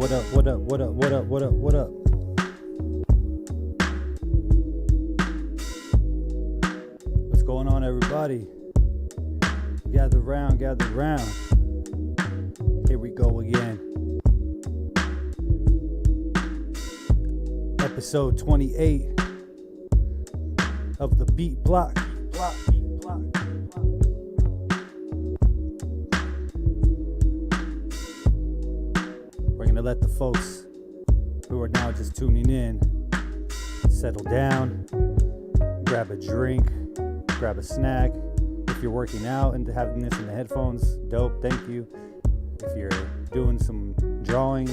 What up, what up, what up, what up, what up, what up? What's going on, everybody? Gather round, gather round. Here we go again. Episode 28 of the Beat Block. We're gonna let the folks who are now just tuning in settle down, grab a drink, grab a snack. If you're working out and having this in the headphones, dope, thank you. If you're doing some drawing,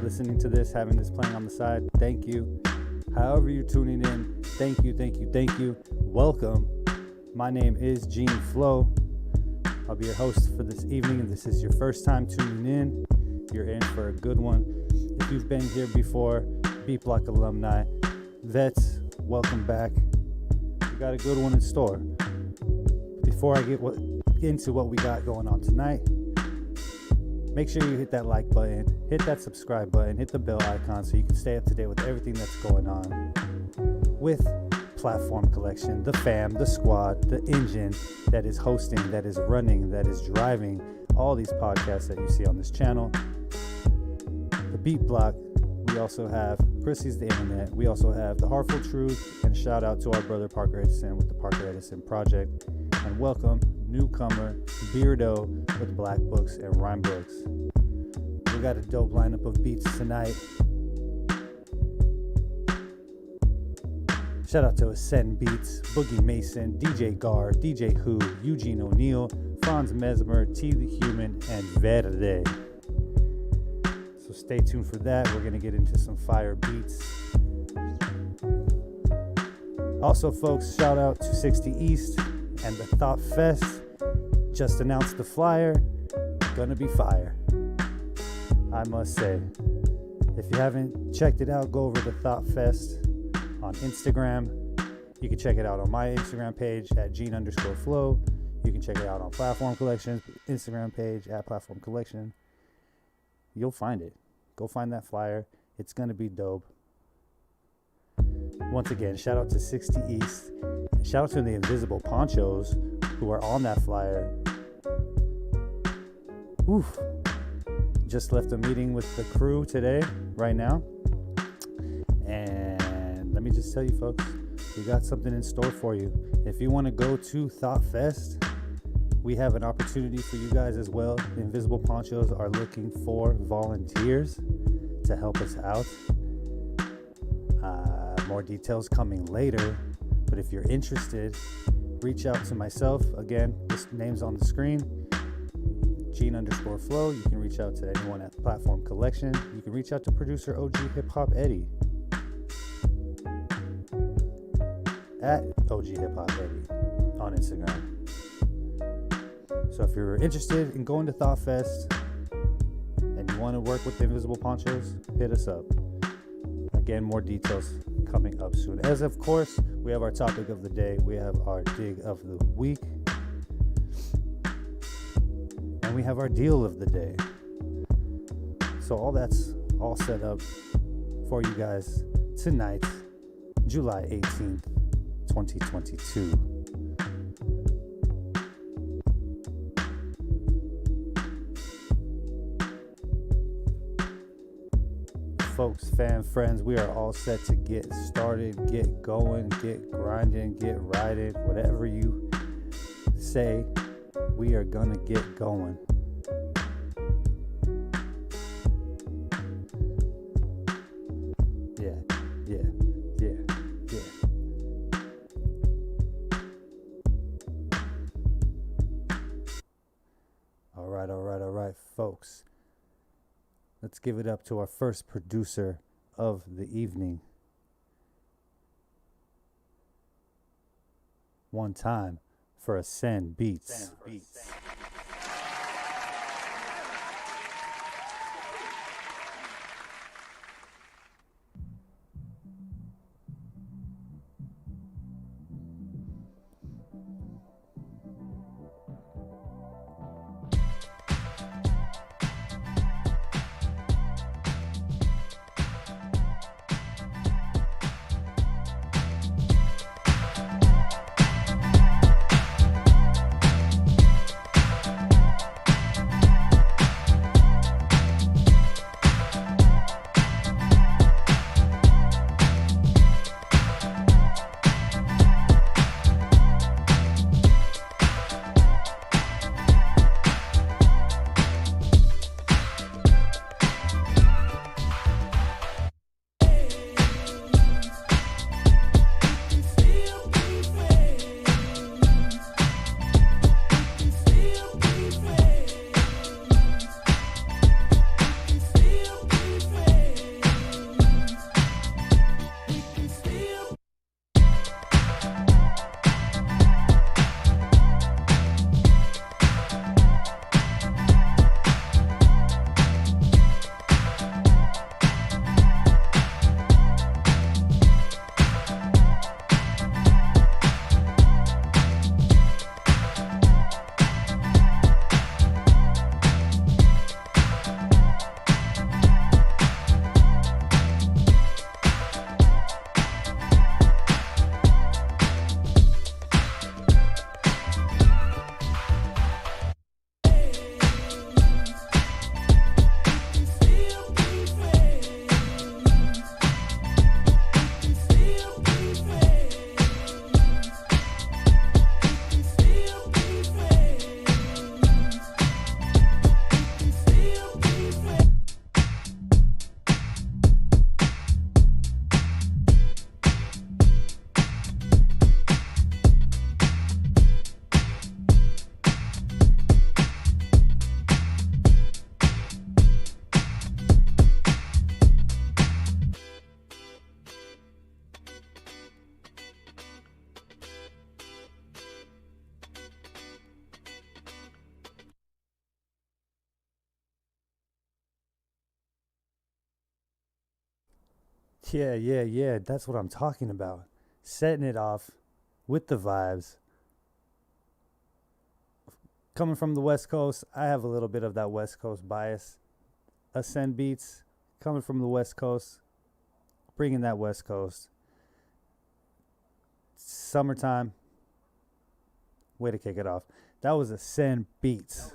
listening to this, having this playing on the side, thank you. However you're tuning in, thank you, thank you, thank you. Welcome. My name is Gene Flo. I'll be your host for this evening, and this is your first time tuning in. You're in for a good one. If you've been here before, Beat Block alumni, vets, welcome back. We got a good one in store. Before I get into what we got going on tonight, make sure you hit that like button, hit that subscribe button, hit the bell icon so you can stay up to date with everything that's going on with Platform Collection, the fam, the squad, the engine that is hosting, that is running, that is driving all these podcasts that you see on this channel. The Beat Block. We also have Chrissy's the Internet. We also have the Heartful Truth, and shout out to our brother Parker Edison with the Parker Edison Project. And welcome newcomer Beardo with Black Books and Rhyme Books. We got a dope lineup of beats tonight. Shout out to Ascend Beats, Boogie Mason, DJ Gar, DJ Who, Eugene O'Neill, Franz Mesmer, T the Human, and Verde. So stay tuned for that. We're going to get into some fire beats. Also, folks, shout out to 60 East and the Thought Fest. Just announced the flyer. Gonna be fire, I must say. If you haven't checked it out, go over to Thought Fest on Instagram. You can check it out on my Instagram page at Gene_Flo. You can check it out on Platform Collection's Instagram page at Platform Collection. You'll find it. Go find that flyer. It's gonna be dope. Once again, shout out to 60 East. Shout out to the Invisible Ponchos who are on that flyer. Oof. Just left a meeting with the crew today, right now. And let me just tell you, folks, we got something in store for you. If you want to go to Thought Fest, we have an opportunity for you guys as well. The Invisible Ponchos are looking for volunteers to help us out. More details coming later, but if you're interested, reach out to myself. Again, this name's on the screen, Gene_Flo. You can reach out to anyone at Platform Collection. You can reach out to producer OG Hip Hop Eddie at OG Hip Hop Eddie on Instagram. So if you're interested in going to Thought Fest and you want to work with the Invisible Ponchos, hit us up. Again, more details coming up soon. As of course, we have our topic of the day. We have our dig of the week. And we have our deal of the day. So all that's all set up for you guys tonight, July 18th, 2022. Folks, fam, friends, we are all set to get started, get going, get grinding, get riding, whatever you say, we are gonna get going. Yeah. All right, folks. Let's give it up to our first producer of the evening. One time for Ascend Beats. Yeah. That's what I'm talking about. Setting it off with the vibes. Coming from the West Coast, I have a little bit of that West Coast bias. Ascend beats, coming from the West Coast, bringing that West Coast. Summertime, way to kick it off. That was Ascend beats.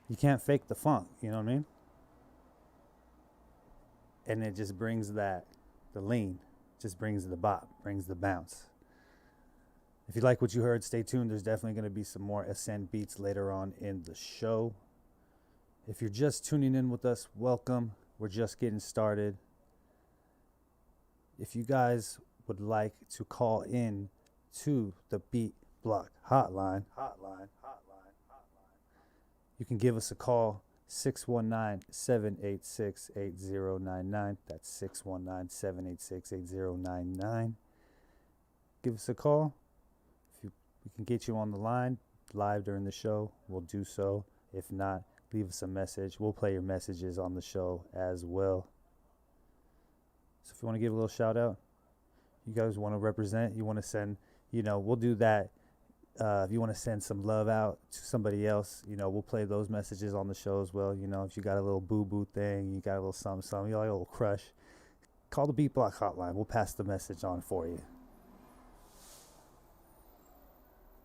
You can't fake the funk, you know what I mean? And it just brings that, the lean, just brings the bop, brings the bounce. If you like what you heard, stay tuned. There's definitely going to be some more Ascend beats later on in the show. If you're just tuning in with us, welcome. We're just getting started. If you guys would like to call in to the Beat Block Hotline, you can give us a call, 619-786-8099. That's 619-786-8099. Give us a call. If we can get you on the line live during the show, we'll do so. If not, leave us a message. We'll play your messages on the show as well. So if you want to give a little shout out, you guys want to represent, you want to send, we'll do that. If you want to send some love out to somebody else, we'll play those messages on the show as well. If you got a little boo-boo thing, you got a little something, you like a little crush, call the Beat Block Hotline. We'll pass the message on for you.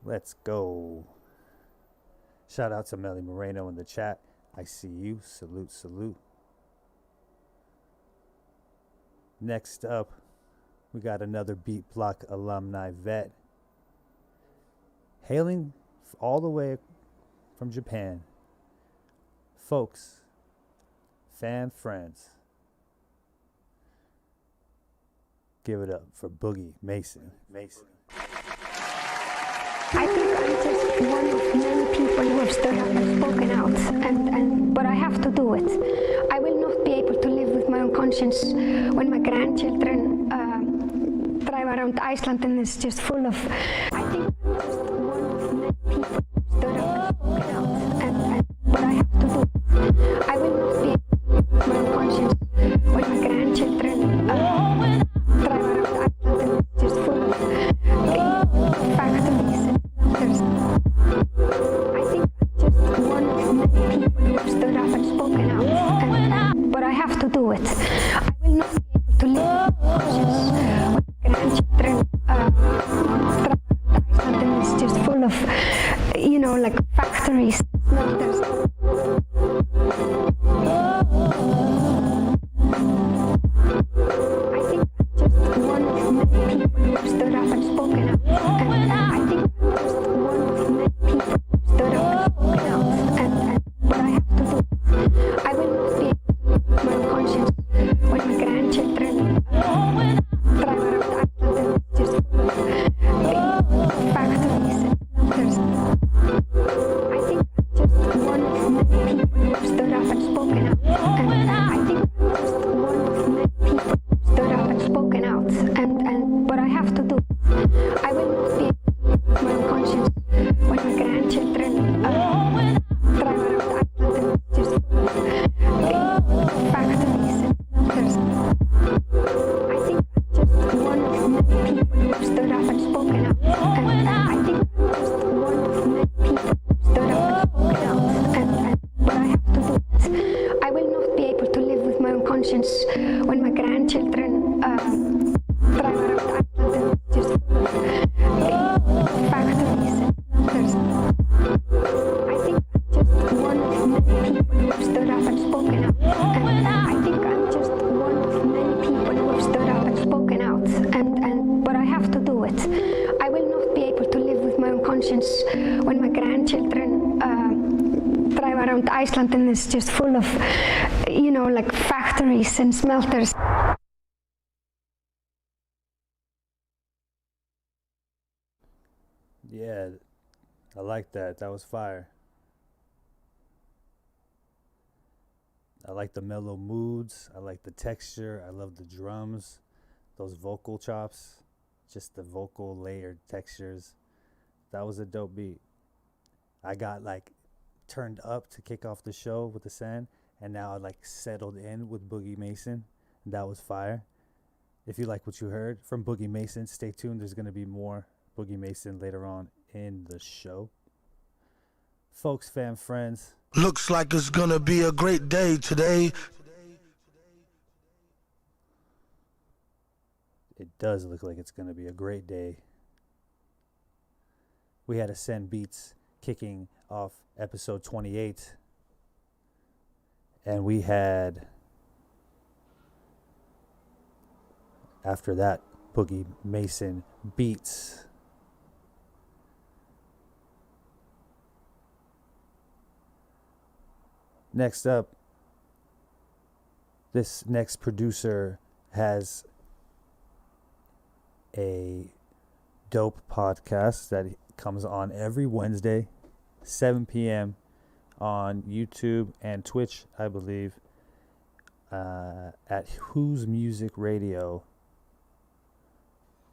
Let's go. Shout out to Melly Moreno in the chat. I see you. Salute. Next up, we got another Beat Block alumni vet. Hailing all the way from Japan. Folks, fan friends. Give it up for Boogie Mason. I think I'm just one of many people who have stood up and spoken out, but I have to do it. I will not be able to live with my own conscience when my grandchildren drive around Iceland and it's just full of. I think I'm just one of many people who stood up and spoken out, but I have to do it. I will not be able to live with my own conscience when my grandchildren drive around Iceland and it's just full of factories. I think I'm just one of many people who have stood up and spoken out, but I have to do it. I will not be able to live with conscience when grandchildren drive around Iceland and it's just full of, like factories, smelters. I think I'm just one of many people who have stood up and spoken out, I think I'm just one of many people who stood up and spoken out, but I have to do it. I will not be able to live with my own conscience when my grandchildren drive around Iceland and it's just full of factories and smelters. I think I'm just one of many people who have stood up and spoken out, I think I'm just one of many people who stood up and spoken out, but I have to do it. I will not be able to live with my own conscience when my grandchildren drive around Iceland and it's just full of factories and smelters. I think I'm just one of many people who have stood up and spoken out, I think I'm just one of many people who stood up and spoken out, but I have to do it. I will not be able to live with my own conscience when my grandchildren drive around Iceland and it's just full of factories and smelters. I think I'm just one of many people who have stood up and spoken out, I think I'm just one of many people who have stood up and spoken out, but I have to do it. I will not be able to live with my own conscience when my grandchildren drive around Iceland and it's just full of, like factories and smelters. Yeah, I like that. That was fire. I like the mellow moods. I like the texture. I love the drums, those vocal chops, just the vocal layered textures. That was a dope beat. I got like turned up to kick off the show with the Sen, and now I like settled in with Boogie Mason. And that was fire. If you like what you heard from Boogie Mason, stay tuned. There's going to be more Boogie Mason later on in the show. Folks, fam, friends. Looks like it's going to be a great day today. It does look like it's going to be a great day. We had Ascend Beats kicking off episode 28. And we had, after that, Boogie Mason Beats. Next up, this next producer has a dope podcast that comes on every Wednesday, 7 p.m. on YouTube and Twitch, I believe, at Who's Music Radio.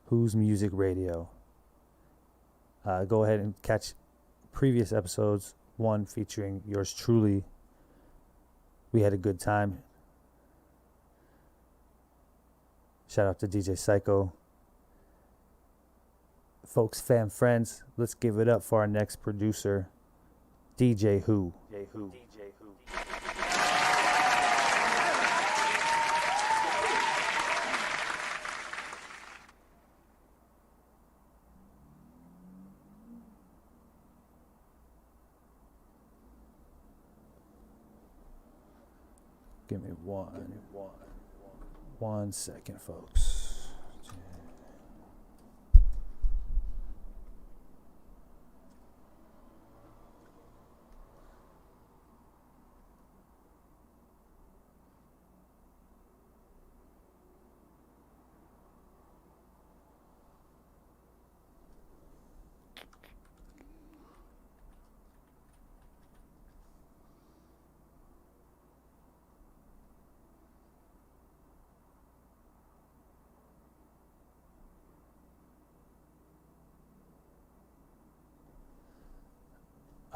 Who's Music Radio. Go ahead and catch previous episodes, one featuring yours truly. We had a good time. Shout out to DJ Psycho. Folks, fam, friends, let's give it up for our next producer, DJ Who. DJ Who. Give me one second, folks.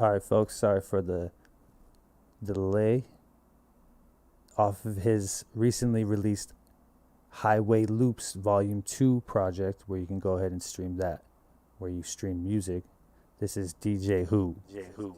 All right, folks, sorry for the delay. Off of his recently released Highway Loops Volume 2 project, where you can go ahead and stream that, where you stream music. This is DJ Who. DJ Who.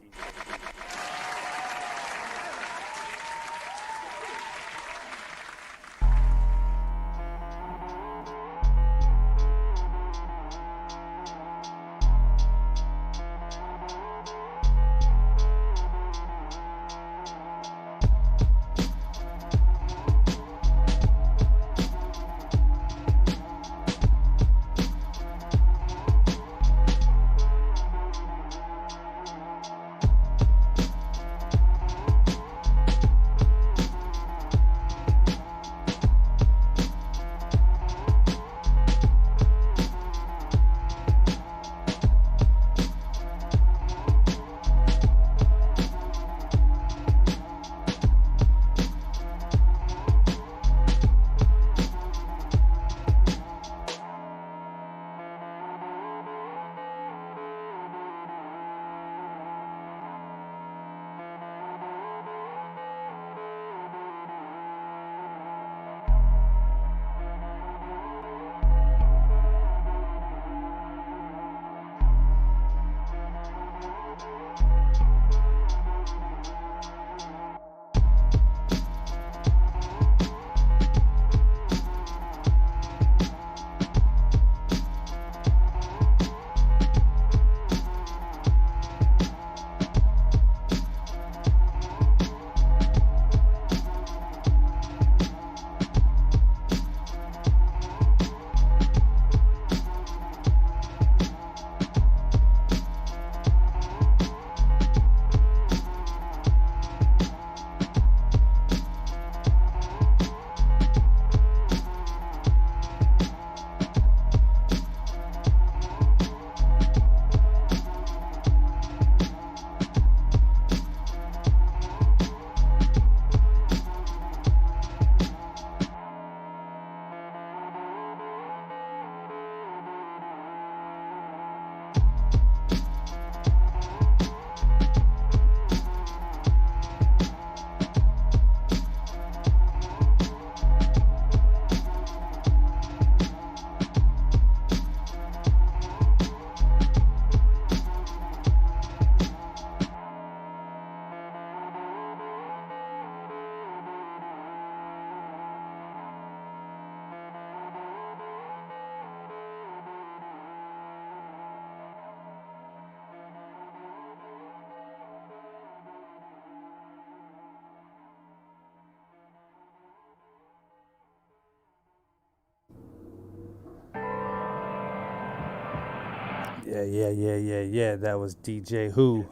Yeah. That was DJ Who.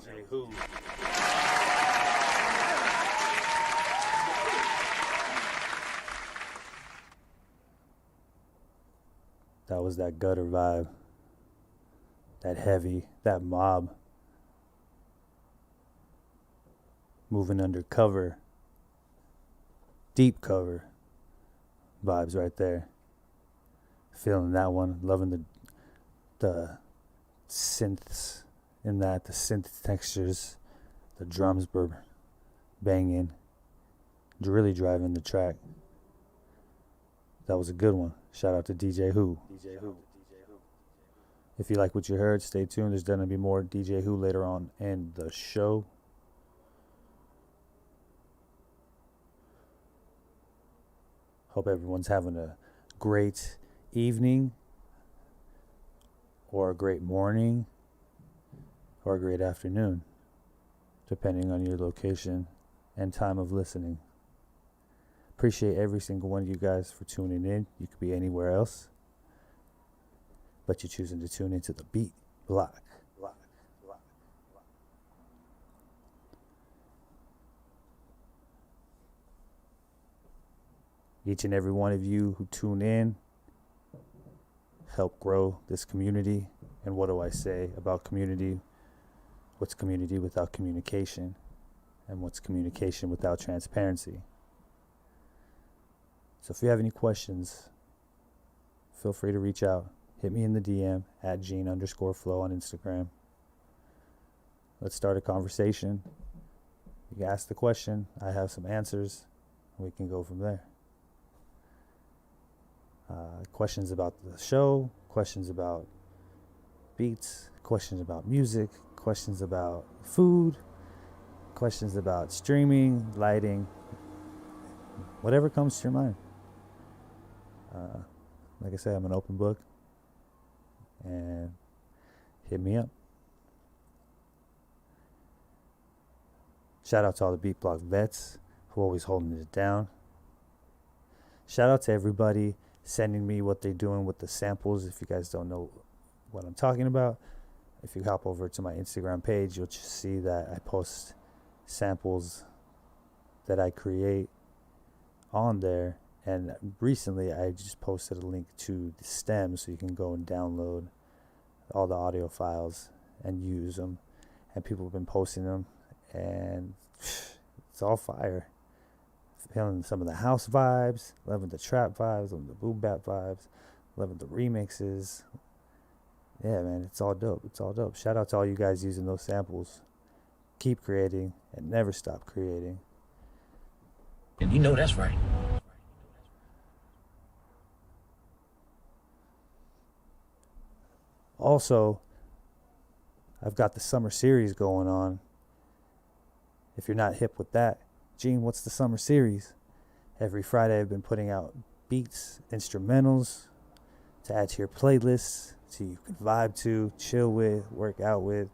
That was that gutter vibe. That heavy, that mob. Moving under cover. Deep cover vibes right there. Feeling that one. Loving the synths in that. The synth textures. The drums were banging. Really driving the track. That was a good one. Shout out to DJ Who. If you like what you heard, stay tuned. There's going to be more DJ Who later on in the show. Hope everyone's having a great evening, or a great morning, or a great afternoon, depending on your location and time of listening. Appreciate every single one of you guys for tuning in. You could be anywhere else, but you're choosing to tune into the Beat Block. Each and every one of you who tune in help grow this community. And what do I say about community? What's community without communication? And what's communication without transparency? So if you have any questions, feel free to reach out. Hit me in the DM at Gene_Flo on Instagram. Let's start a conversation. You can ask the question. I have some answers. We can go from there. Questions about the show, questions about beats, questions about music, questions about food, questions about streaming, lighting, whatever comes to your mind. Like I said, I'm an open book, and hit me up. Shout out to all the Beat Block vets who are always holding it down. Shout out to everybody sending me what they're doing with the samples. If you guys don't know what I'm talking about, if you hop over to my Instagram page, you'll just see that I post samples that I create on there. And recently I just posted a link to the stem, so you can go and download all the audio files and use them. And people have been posting them, and it's all fire. Feeling some of the house vibes, loving the trap vibes, loving the boom bap vibes, loving the remixes. Yeah, man, it's all dope. It's all dope. Shout out to all you guys using those samples. Keep creating and never stop creating. And you know that's right. Also, I've got the summer series going on. If you're not hip with that, Gene, what's the summer series? Every Friday I've been putting out beats, instrumentals to add to your playlists, so you can vibe to, chill with, work out with,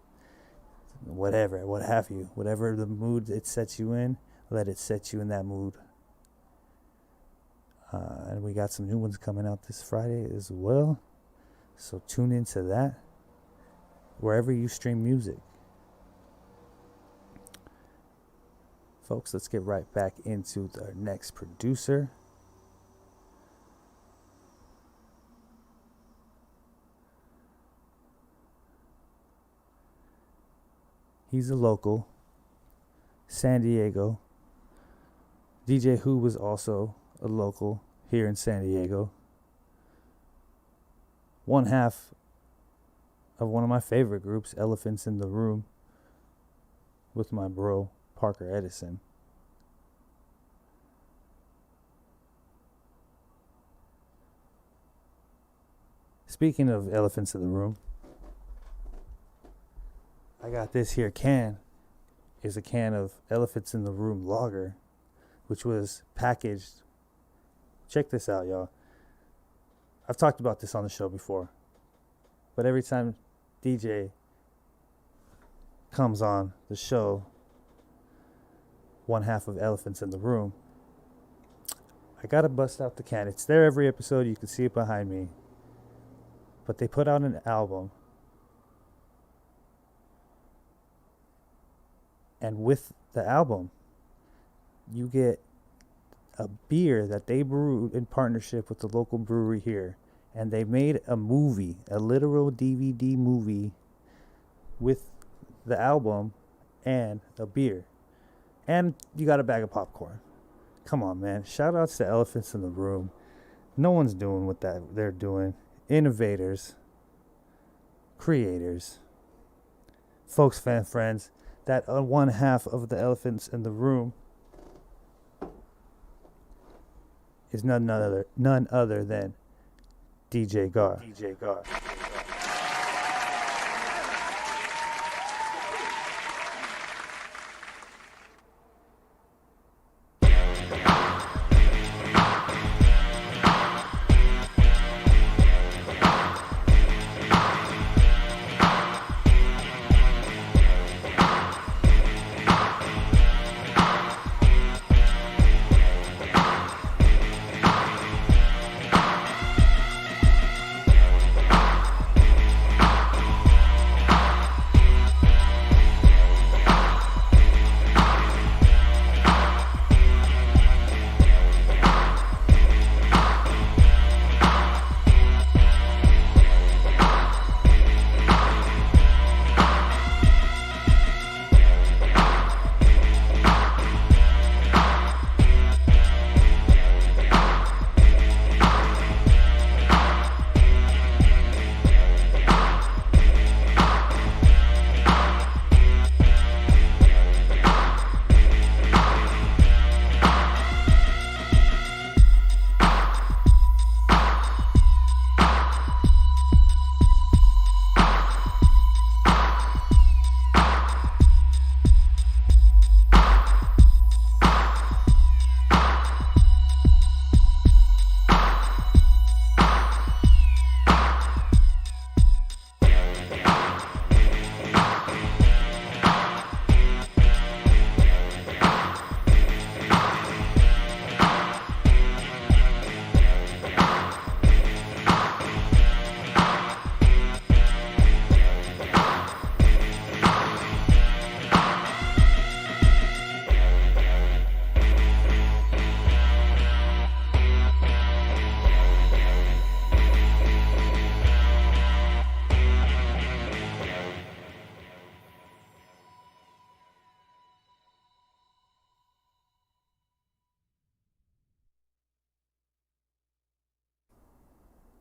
whatever, what have you. Whatever the mood it sets you in, let it set you in that mood. And we got some new ones coming out this Friday as well. So tune into that wherever you stream music. Folks, let's get right back into the next producer. He's a local, San Diego. DJ Who was also a local here in San Diego. One half of one of my favorite groups, Elephants in the Room, with my bro, Parker Edison. Speaking of Elephants in the Room, I got this here can. Is a can of Elephants in the Room lager, which was packaged. Check this out, y'all. I've talked about this on the show before, but every time DJ comes on the show, one half of Elephants in the Room, I gotta bust out the can. It's there every episode. You can see it behind me. But they put out an album And with the album, you get a beer that they brewed in partnership with the local brewery here. And they made a movie, a literal DVD movie with the album and a beer. And you got a bag of popcorn. Come on, man. Shout outs to Elephants in the Room. No one's doing what that they're doing. Innovators. Creators. Folks, fan friends. That one half of the Elephants in the Room is none other than DJ Gar. DJ Gar.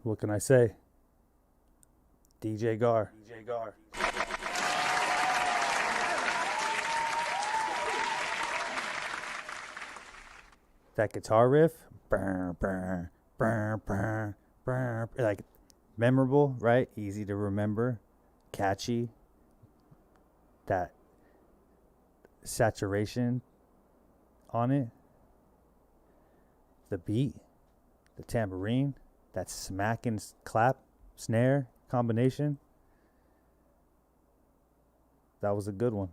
What can I say? DJ Gar. DJ Gar. That guitar riff, like memorable, right? Easy to remember, catchy. That saturation on it. The beat, the tambourine, that smack and clap, snare combination. That was a good one.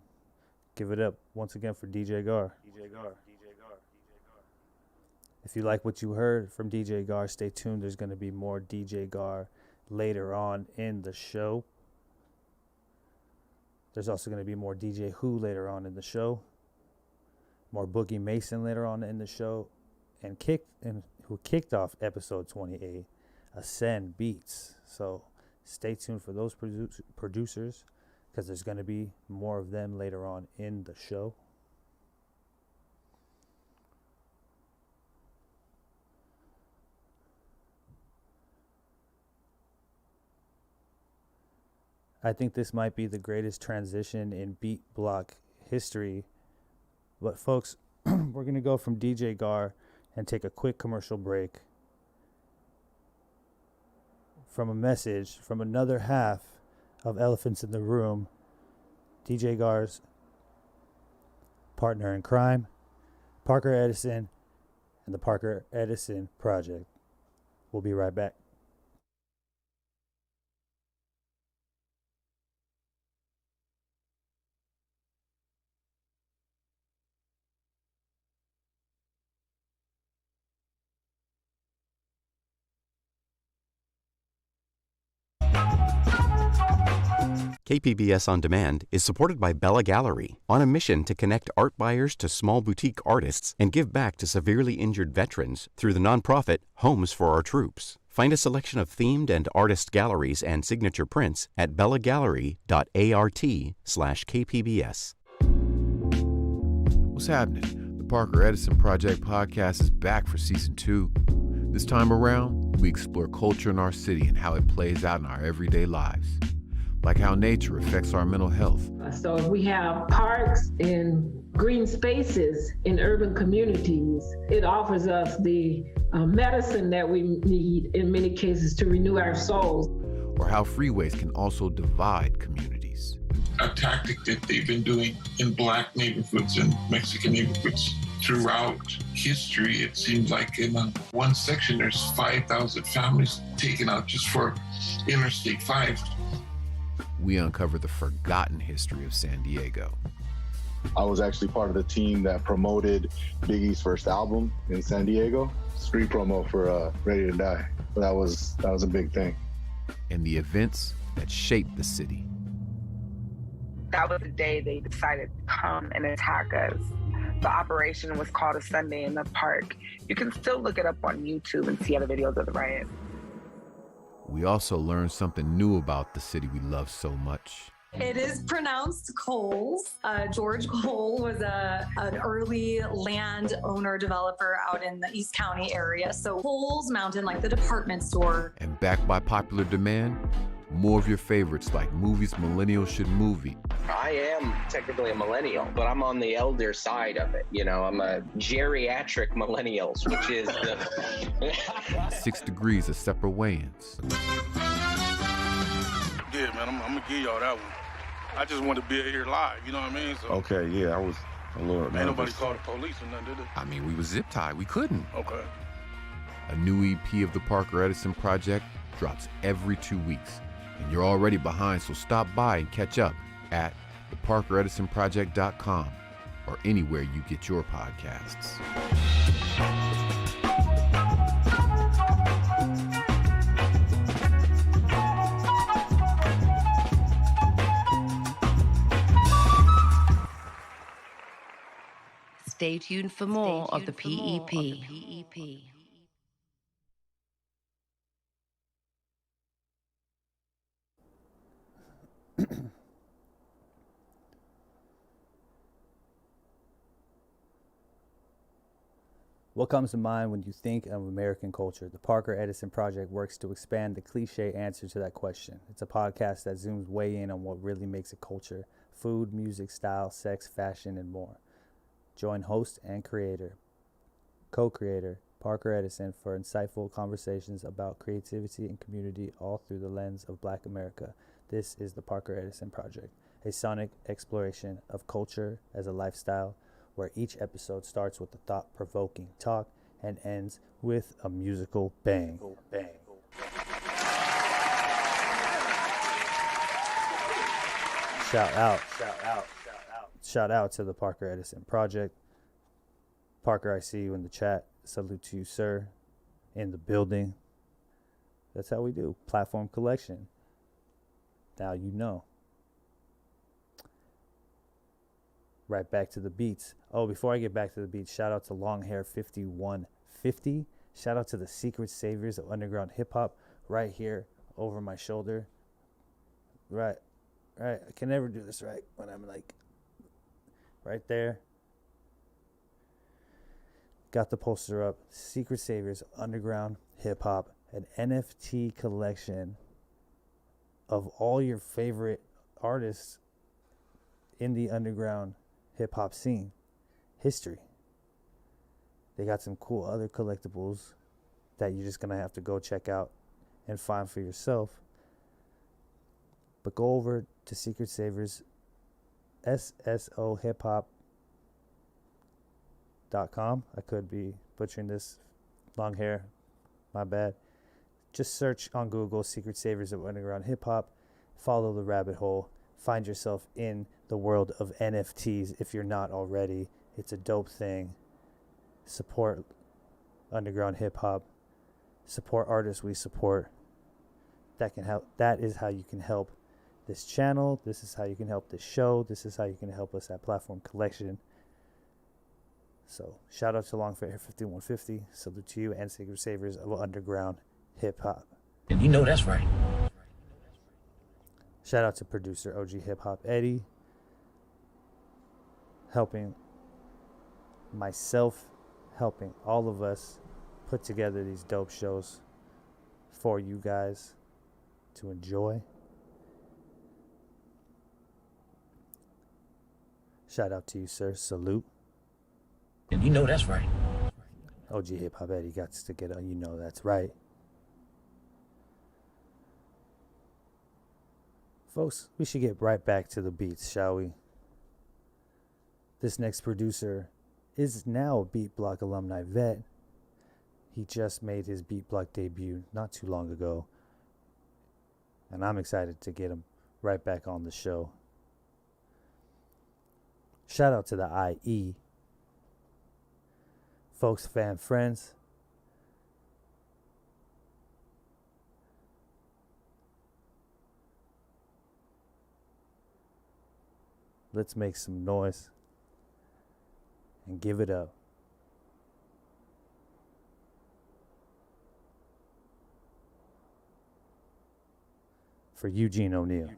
Give it up once again for DJ Gar. DJ Gar. If you like what you heard from DJ Gar, stay tuned. There's going to be more DJ Gar later on in the show. There's also going to be more DJ Who later on in the show. More Boogie Mason later on in the show. And who kicked off episode 28, Ascend Beats. So stay tuned for those producers, because there's going to be more of them later on in the show. I think this might be the greatest transition in beat block history. But folks, we're going to go from DJ Gar and take a quick commercial break from a message from another half of Elephants in the Room, DJ Gar's partner in crime, Parker Edison, and the Parker Edison Project. We'll be right back. KPBS On Demand is supported by Bella Gallery, on a mission to connect art buyers to small boutique artists and give back to severely injured veterans through the nonprofit Homes for Our Troops. Find a selection of themed and artist galleries and signature prints at bellagallery.art/KPBS. What's happening? The Parker Edison Project podcast is back for season 2. This time around, we explore culture in our city and how it plays out in our everyday lives, like how nature affects our mental health. So if we have parks and green spaces in urban communities, it offers us the medicine that we need in many cases to renew our souls. Or how freeways can also divide communities. A tactic that they've been doing in Black neighborhoods and Mexican neighborhoods throughout history. It seems like in one section, there's 5,000 families taken out just for Interstate 5. We uncover the forgotten history of San Diego. I was actually part of the team that promoted Biggie's first album in San Diego. Street promo for Ready to Die. That was a big thing. And the events that shaped the city. That was the day they decided to come and attack us. The operation was called A Sunday in the Park. You can still look it up on YouTube and see other videos of the riot. We also learned something new about the city we love so much. It is pronounced Coles. George Cole was an early land owner developer out in the East County area. So Coles Mountain, like the department store. And backed by popular demand, more of your favorites like Movies Millennials Should Movie. I am technically a millennial, but I'm on the elder side of it. You know, I'm a geriatric millennials, which is the 6 degrees of separate weigh-ins. Yeah, man, I'm gonna give y'all that one. I just want to be here live, you know what I mean? So, Okay, yeah, I was a little nervous. ain't nobody called the police or nothing, did they? I mean, we was zip-tied. We couldn't. Okay. A new EP of the Parker Edison Project drops every 2 weeks. And you're already behind, so stop by and catch up at theparkeredisonproject.com or anywhere you get your podcasts. Stay tuned for more of the PEP. What comes to mind when you think of American culture? The Parker Edison Project works to expand the cliche answer to that question. It's a podcast that zooms way in on what really makes a culture: food, music, style, sex, fashion, and more. Join host and co-creator Parker Edison for insightful conversations about creativity and community, all through the lens of Black America. This is the Parker Edison Project, a sonic exploration of culture as a lifestyle, where each episode starts with a thought-provoking talk and ends with a musical bang. Shout out to the Parker Edison Project. Parker, I see you in the chat. Salute to you, sir. In the building. That's how we do. Platform collection. Now you know. Right back to the beats. Oh, before I get back to the beats, shout out to Longhair 5150. Shout out to the secret saviors of underground hip hop right here over my shoulder. Right. I can never do this right when I'm like right there. Got the poster up. Secret Saviors of Underground Hip Hop, an NFT collection of all your favorite artists in the underground hip hop scene history. They got some cool other collectibles that you're just gonna have to go check out and find for yourself. But go over to Secret Saviors, SSOhiphop.com. I could be butchering this. Long hair, my bad. Just search on Google Secret Saviors of Underground Hip Hop. Follow the rabbit hole. Find yourself in the world of NFTs if you're not already. It's a dope thing. Support underground hip hop. Support artists we support. That can help. That is how you can help this channel. This is how you can help this show. This is how you can help us at Platform Collection. So shout out to Long for Air 5150. Salute to you and Sacred Saviors of underground hip hop. And you know that's right. Shout out to producer OG Hip Hop Eddie, helping myself, helping all of us put together these dope shows for you guys to enjoy. Shout out to you, sir. Salute. And you know that's right. OG Hip Hop Eddie got to get on. You know that's right. Folks, we should get right back to the beats, shall we? This next producer is now a Beat Block alumni vet. He just made his Beat Block debut not too long ago. And I'm excited to get him right back on the show. Shout out to the IE. Folks, fam, friends. Let's make some noise and give it up for Eugene O'Neill.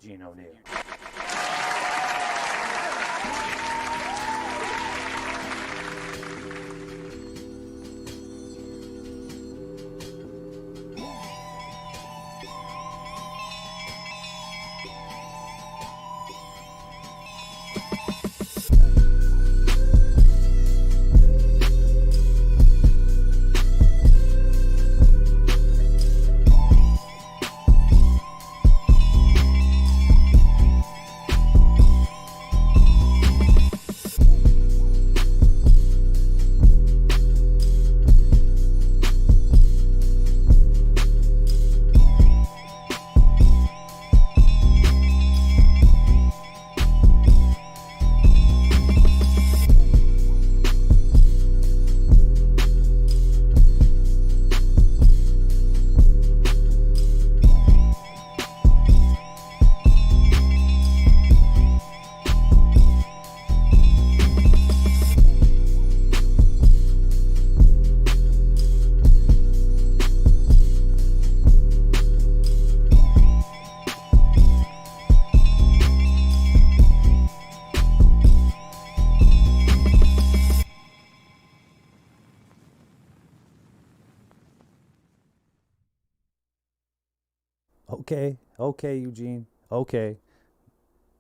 Okay, Eugene. Okay.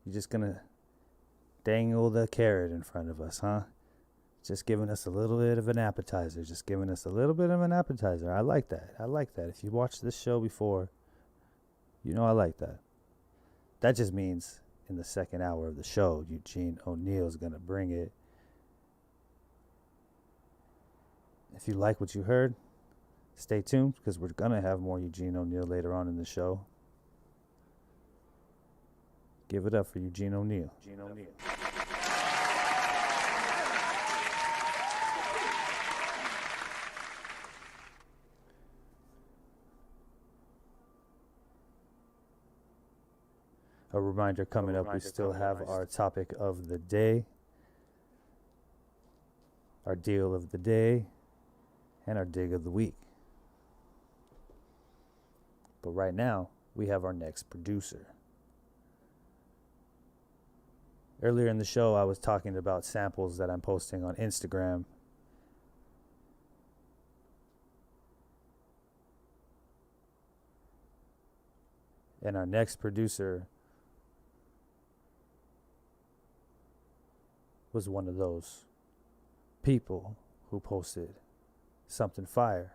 You're just gonna dangle the carrot in front of us, huh? Just giving us a little bit of an appetizer. I like that. If you watched this show before, you know I like that. That just means in the second hour of the show, Eugene O'Neill's gonna bring it. If you like what you heard, stay tuned, because we're gonna have more Eugene O'Neill later on in the show. Give it up for Eugene O'Neill. A reminder coming up, we still have our topic of the day, our deal of the day, and our dig of the week. But right now, we have our next producer. Earlier in the show, I was talking about samples that I'm posting on Instagram. And our next producer was one of those people who posted something fire.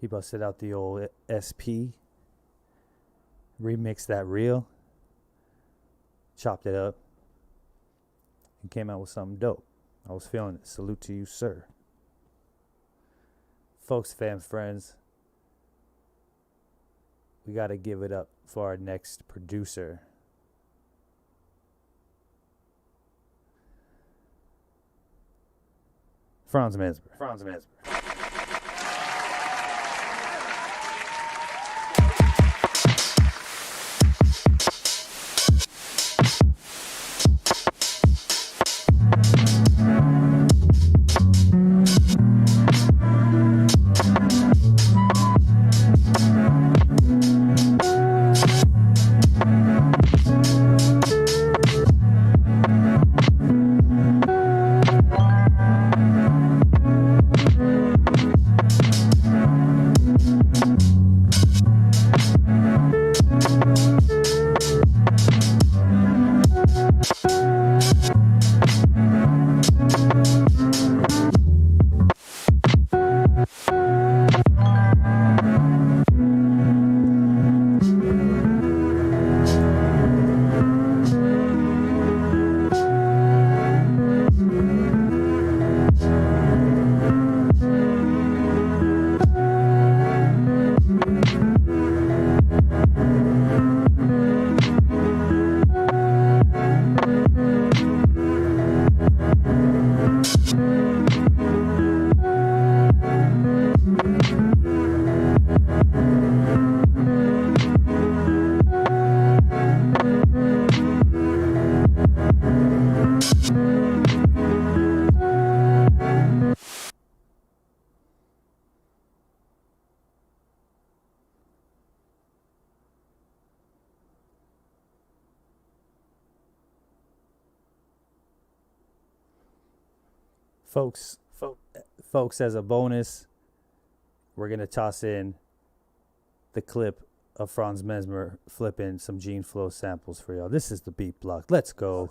He busted out the old SP, remixed that reel, chopped it up, and came out with something dope. I was feeling it. Salute to you, sir. Folks, fam, friends, we got to give it up for our next producer. Franz Mesmer. Folks, as a bonus, we're going to toss in the clip of Franz Mesmer flipping some Gene Flo samples for y'all. This is the beat block. Let's go.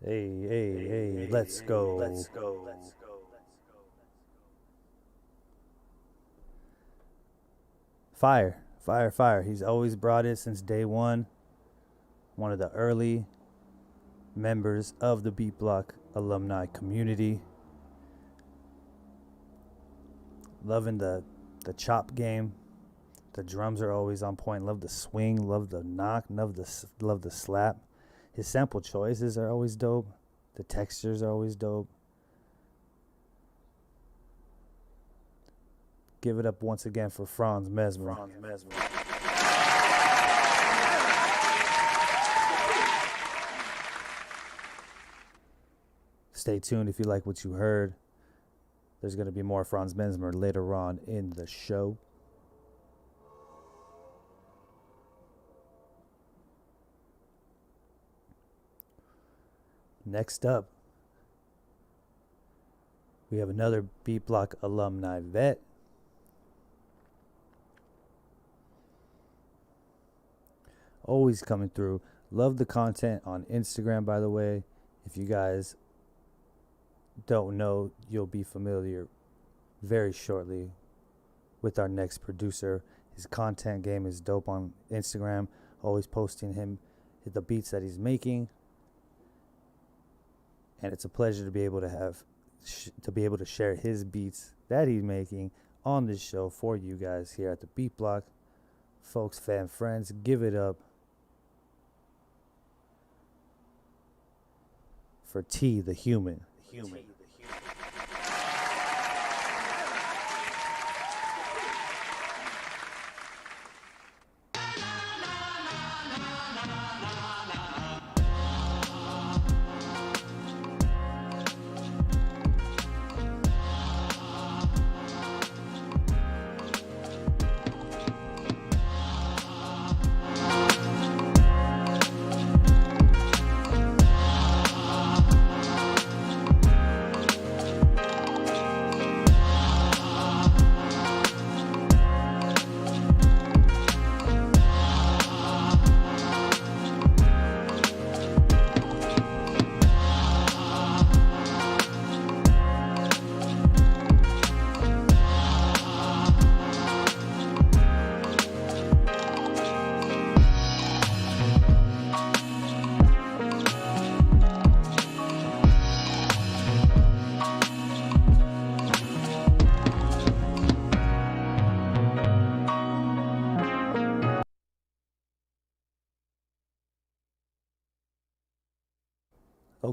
Hey, let's go. Fire. He's always brought it since day one. One of the early members of the Beat Block alumni community. Loving the chop game. The drums are always on point. Love the swing, love the knock, love the slap. His sample choices are always dope. The textures are always dope. Give it up once again for Franz Mesmer. Stay tuned if you like what you heard. There's going to be more Franz Mesmer later on in the show. Next up, we have another Beat Block alumni vet. Always coming through. Love the content on Instagram, by the way. If you guys don't know, you'll be familiar very shortly with our next producer. His content game is dope on Instagram. Always posting him the beats that he's making. And it's a pleasure to be able to share his beats that he's making on this show for you guys here at the Beat Block. Folks, fam, friends, give it up for T, the human.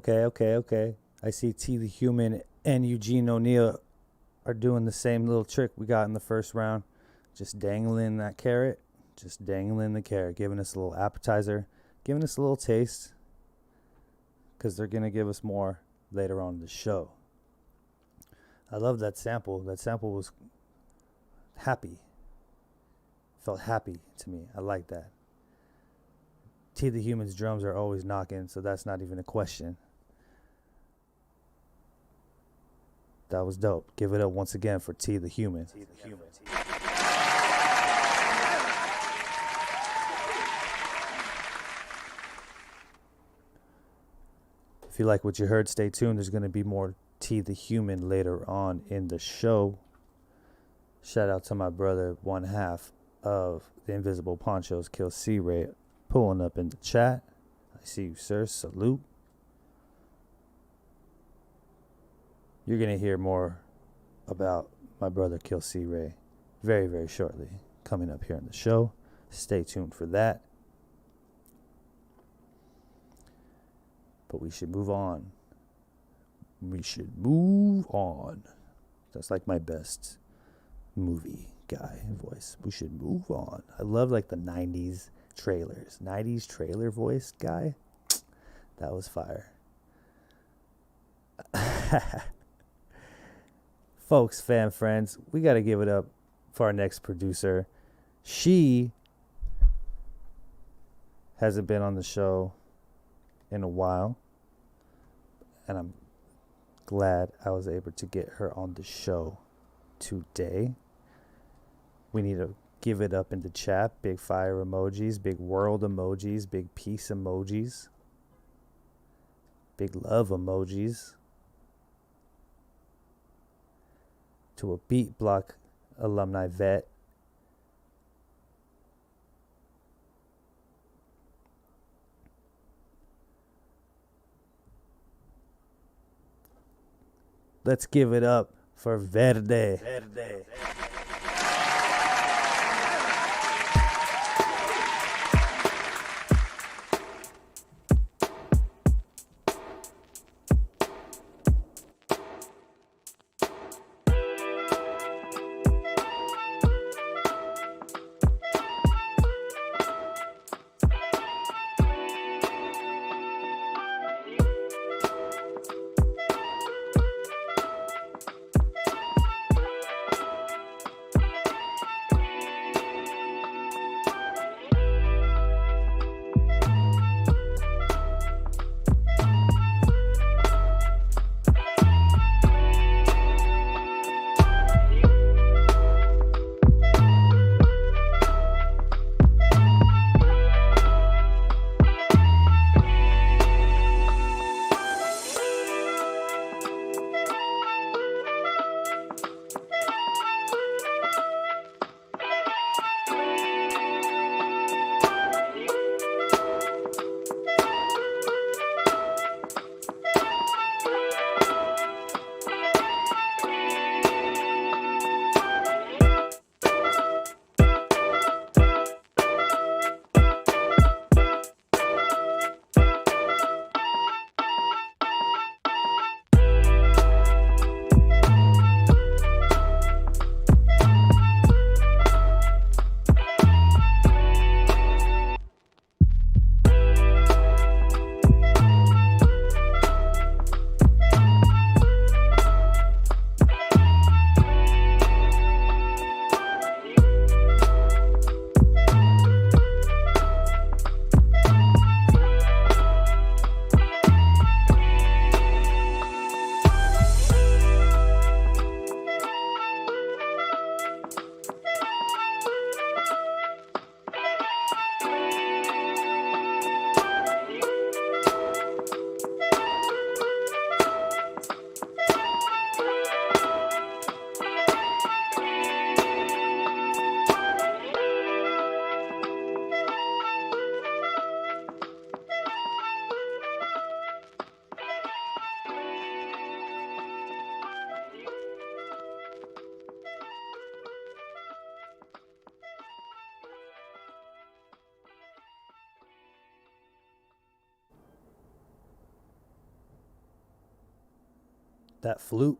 Okay. I see T the Human and Eugene O'Neill are doing the same little trick we got in the first round. Just dangling that carrot. Just dangling the carrot. Giving us a little appetizer. Giving us a little taste. Because they're going to give us more later on in the show. I love that sample. That sample was happy. Felt happy to me. I like that. T the Human's drums are always knocking, so that's not even a question. That was dope. Give it up once again for T the Human. If you like what you heard, stay tuned. There's going to be more T the Human later on in the show. Shout out to my brother, one half of the Invisible Ponchos, Kill C-Ray, pulling up in the chat. I see you, sir. Salute. You're going to hear more about my brother Kill C-Ray very, very shortly coming up here in the show. Stay tuned for that. But we should move on. That's like my best movie guy voice. We should move on. I love like the 90s trailers. 90s trailer voice guy. That was fire. Folks, fam friends, we got to give it up for our next producer. She hasn't been on the show in a while, and I'm glad I was able to get her on the show today. We need to give it up in the chat. Big fire emojis, big world emojis, big peace emojis, big love emojis. To a Beat Block alumni vet. Let's give it up for Verde. That flute.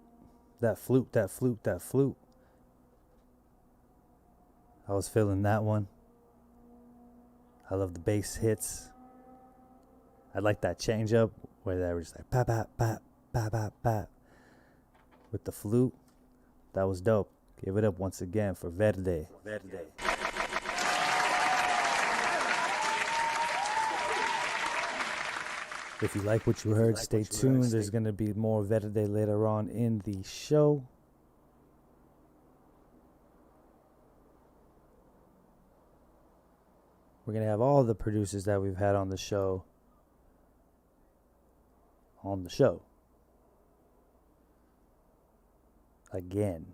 I was feeling that one. I love the bass hits. I like that change up where they were just like pop, pop, pop, pop, pop, pop. With the flute. That was dope. Give it up once again for Verde. If you like what you heard, stay tuned. There's going to be more Verde later on in the show. We're going to have all the producers that we've had on the show. Again.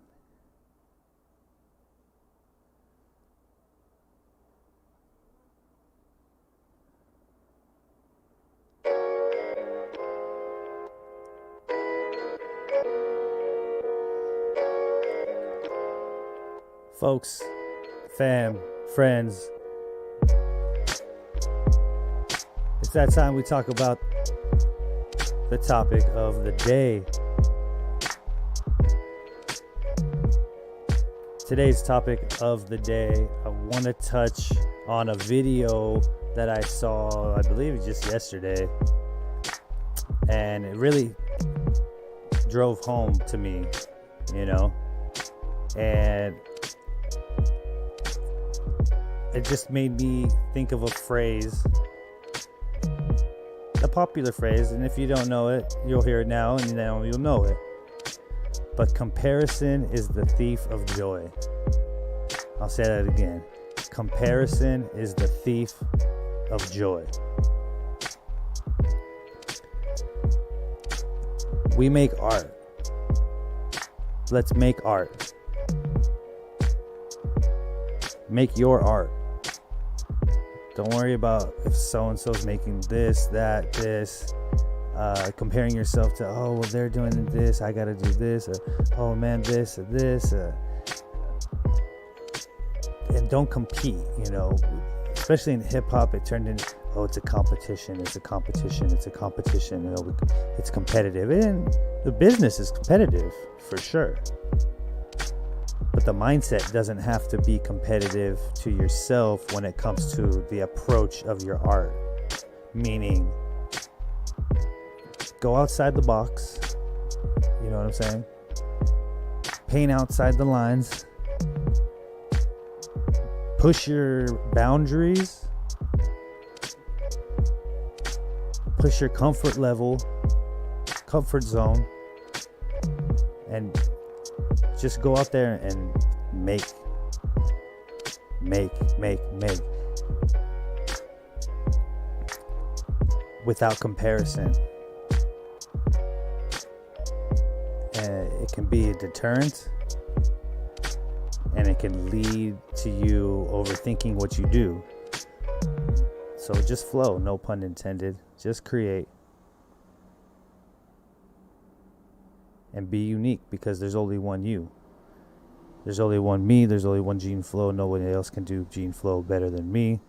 Folks, fam, friends, it's that time we talk about the topic of the day. Today's topic of the day, I want to touch on a video that I saw, I believe just yesterday, and it really drove home to me, you know, and it just made me think of a phrase, a popular phrase, and if you don't know it, you'll hear it now, and now you'll know it. But comparison is the thief of joy. I'll say that again. Comparison is the thief of joy. We make art. Let's make art. Make your art. Don't worry about if so-and-so's making this, that, this. Comparing yourself to, oh, well, they're doing this, I gotta do this, or, oh man, this, or this. And don't compete, you know. Especially in hip-hop, it turned into, oh, it's a competition, it's competition, you know, it's competitive. And the business is competitive, for sure. But the mindset doesn't have to be competitive to yourself when it comes to the approach of your art. Meaning, go outside the box. You know what I'm saying? Paint outside the lines. Push your boundaries. Push your comfort level, comfort zone. And just go out there and make. Without comparison. It can be a deterrent, and it can lead to you overthinking what you do. So just flow, no pun intended. Just create. And be unique, because there's only one you. There's only one me. There's only one Gene Flo. Nobody else can do Gene Flo better than me.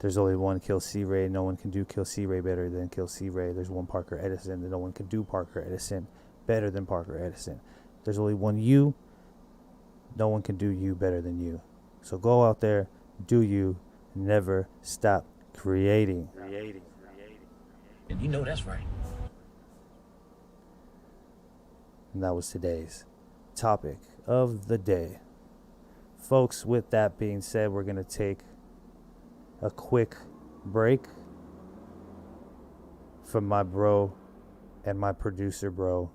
There's only one Kill C Ray. No one can do Kill C Ray better than Kill C Ray. There's one Parker Edison, and no one can do Parker Edison better than Parker Edison. There's only one you. No one can do you better than you. So go out there, do you, never stop creating. And you know that's right. And that was today's topic of the day. Folks, with that being said, we're going to take a quick break from my bro and my producer bro,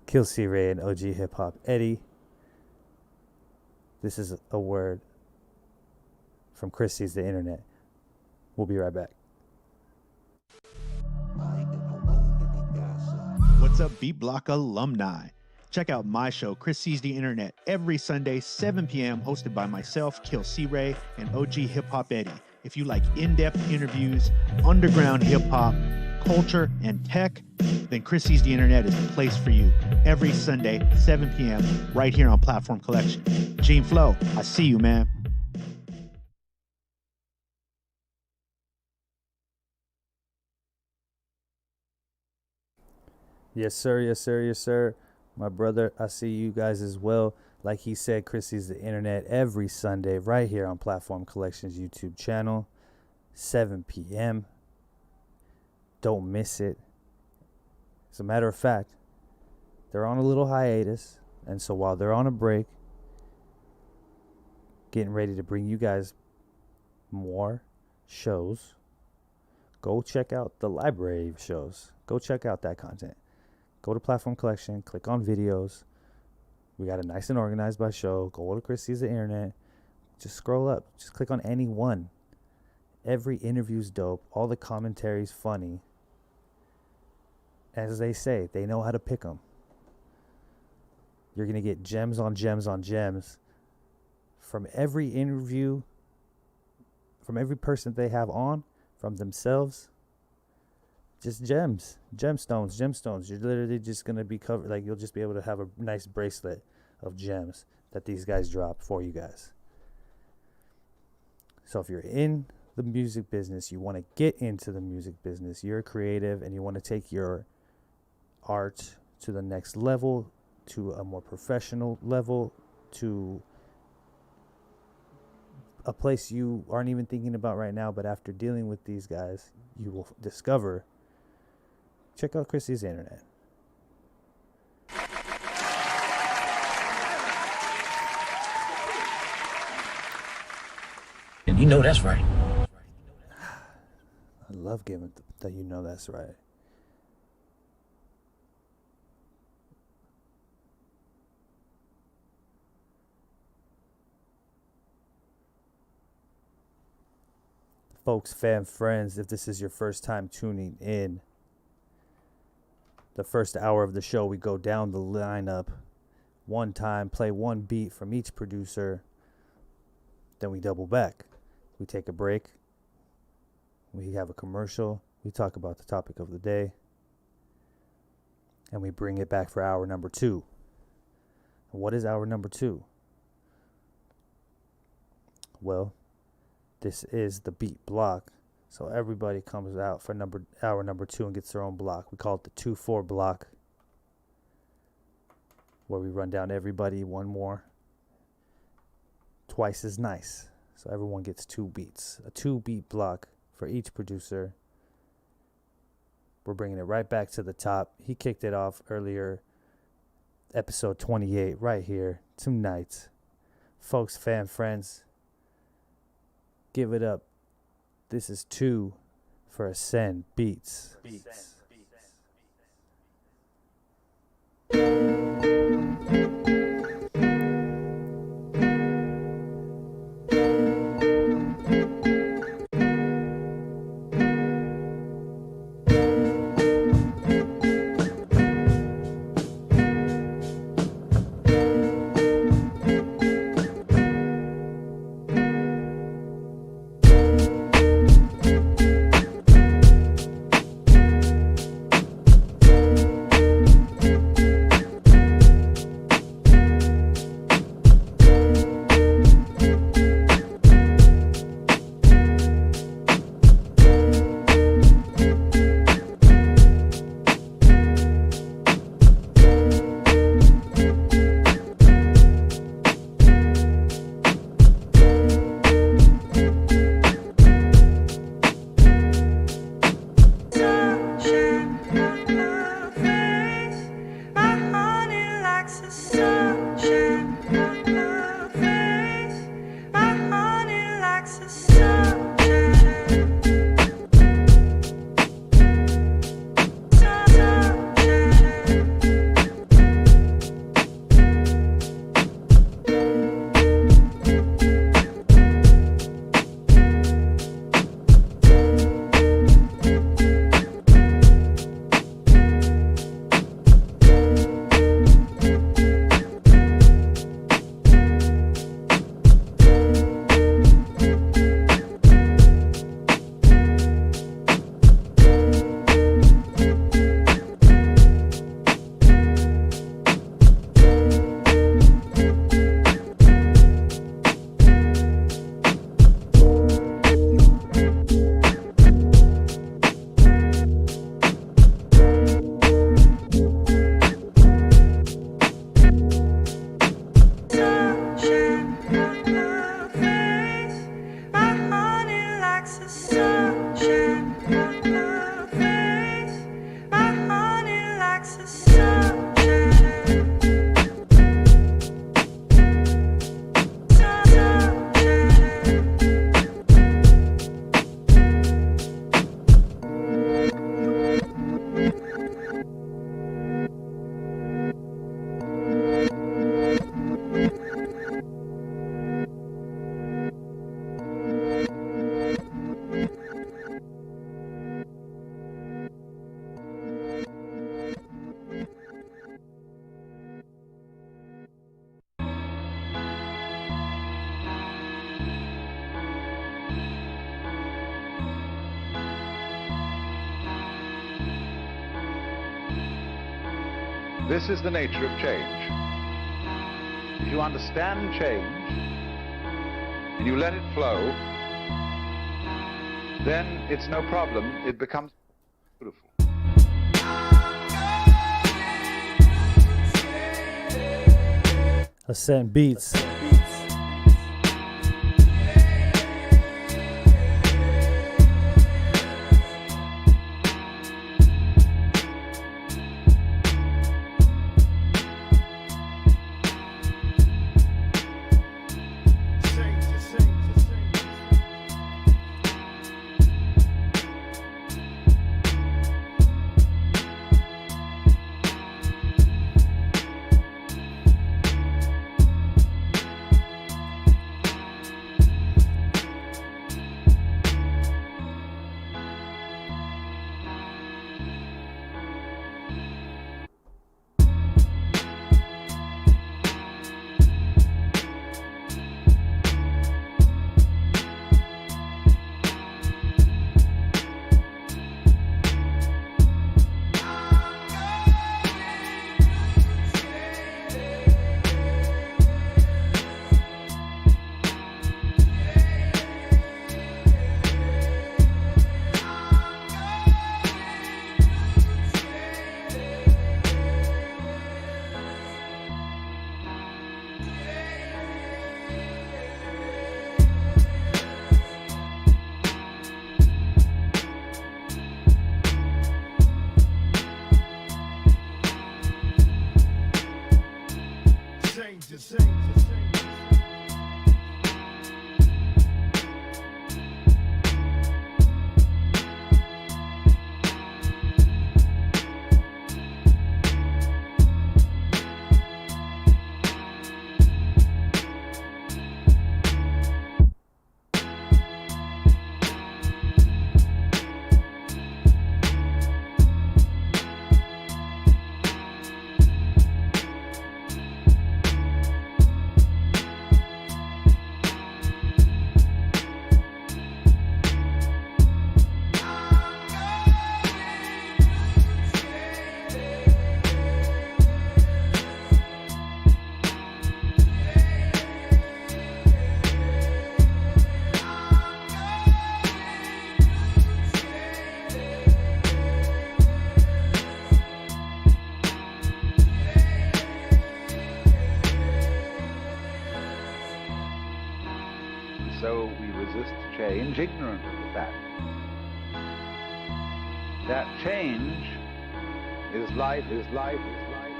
Kill C Ray and OG Hip Hop Eddie. This is a word from Chris Sees the Internet. We'll be right back. What's up, Beat Block alumni? Check out my show, Chris Sees the Internet, every Sunday, 7 p.m., hosted by myself, Kill C Ray, and OG Hip Hop Eddie. If you like in-depth interviews, underground hip hop, culture, and tech, then Chris Sees the Internet is the place for you. Every Sunday, 7 p.m., right here on Platform Collection. Gene Flo, I see you, man. Yes, sir. Yes, sir. Yes, sir. My brother, I see you guys as well. Like he said, Chris sees the internet every Sunday right here on Platform Collections YouTube channel, 7 p.m. Don't miss it. As a matter of fact, they're on a little hiatus. And so while they're on a break, getting ready to bring you guys more shows, go check out the library of shows. Go check out that content. Go to Platform Collection, click on videos. We got it nice and organized by show. Go to Chris Sees the Internet. Just scroll up. Just click on any one. Every interview's dope. All the commentary's funny. As they say, they know how to pick them. You're going to get gems on gems on gems from every interview, from every person they have on, from themselves. Just gems, gemstones. You're literally just going to be covered. Like, you'll just be able to have a nice bracelet of gems that these guys drop for you guys. So if you're in the music business, you want to get into the music business, you're creative and you want to take your art to the next level, to a more professional level, to a place you aren't even thinking about right now, but after dealing with these guys, you will discover. Check out Chris Sees the Internet. And you know that's right. I love giving that. You know that's right. Folks, fam, friends, if this is your first time tuning in, the first hour of the show, we go down the lineup one time, play one beat from each producer, then we double back. We take a break, we have a commercial, we talk about the topic of the day, and we bring it back for hour number 2. And what is hour number 2? Well, this is the beat block. So everybody comes out for hour number 2 and gets their own block. We call it the 2-4 block, where we run down everybody one more. Twice as nice. So everyone gets 2 beats. A 2-beat block for each producer. We're bringing it right back to the top. He kicked it off earlier, episode 28, right here, tonight. Folks, fam, friends, give it up. This is 2 for Ascend Beats. This is the nature of change. If you understand change and you let it flow, then it's no problem. It becomes beautiful. Ascent Beats. So we resist change, ignorant of the fact that change is life, is life, is life.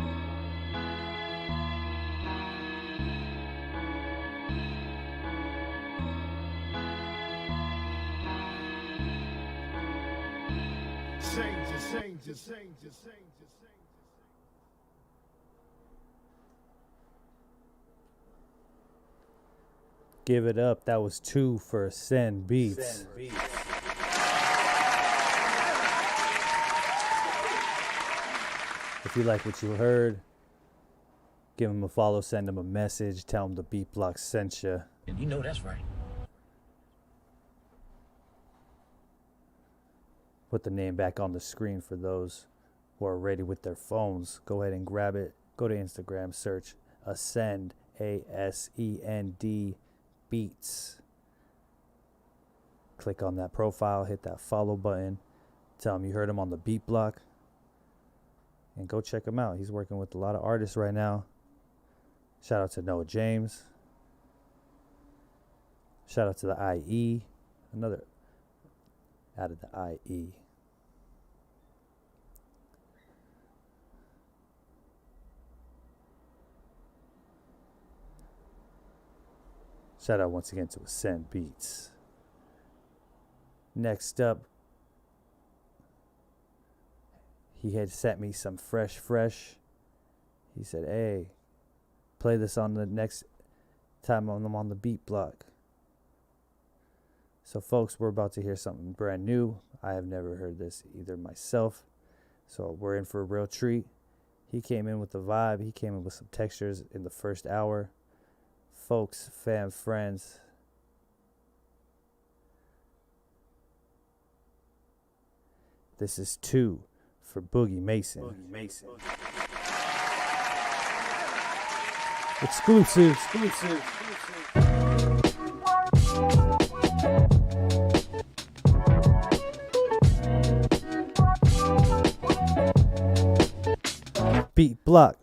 Change. Give it up. That was 2 for Ascend Beats. If you like what you heard, give him a follow, send him a message, tell him the Beat Block sent you. And you know that's right. Put the name back on the screen for those who are ready with their phones. Go ahead and grab it. Go to Instagram, search Ascend, ASEND Beats. Click on that profile, hit that follow button, tell him you heard him on the Beat Block, and go check him out. He's working with a lot of artists right now. Shout out to Noah James. Shout out to the IE. Another added the IE. Shout out once again to Ascend Beats. Next up, he had sent me some fresh. He said, hey, play this on the next time I'm on the Beat Block. So folks, we're about to hear something brand new. I have never heard this either myself. So we're in for a real treat. He came in with the vibe. He came in with some textures in the first hour. Folks, fam, friends, this is 2 for Boogie Mason. Exclusive. Beat block.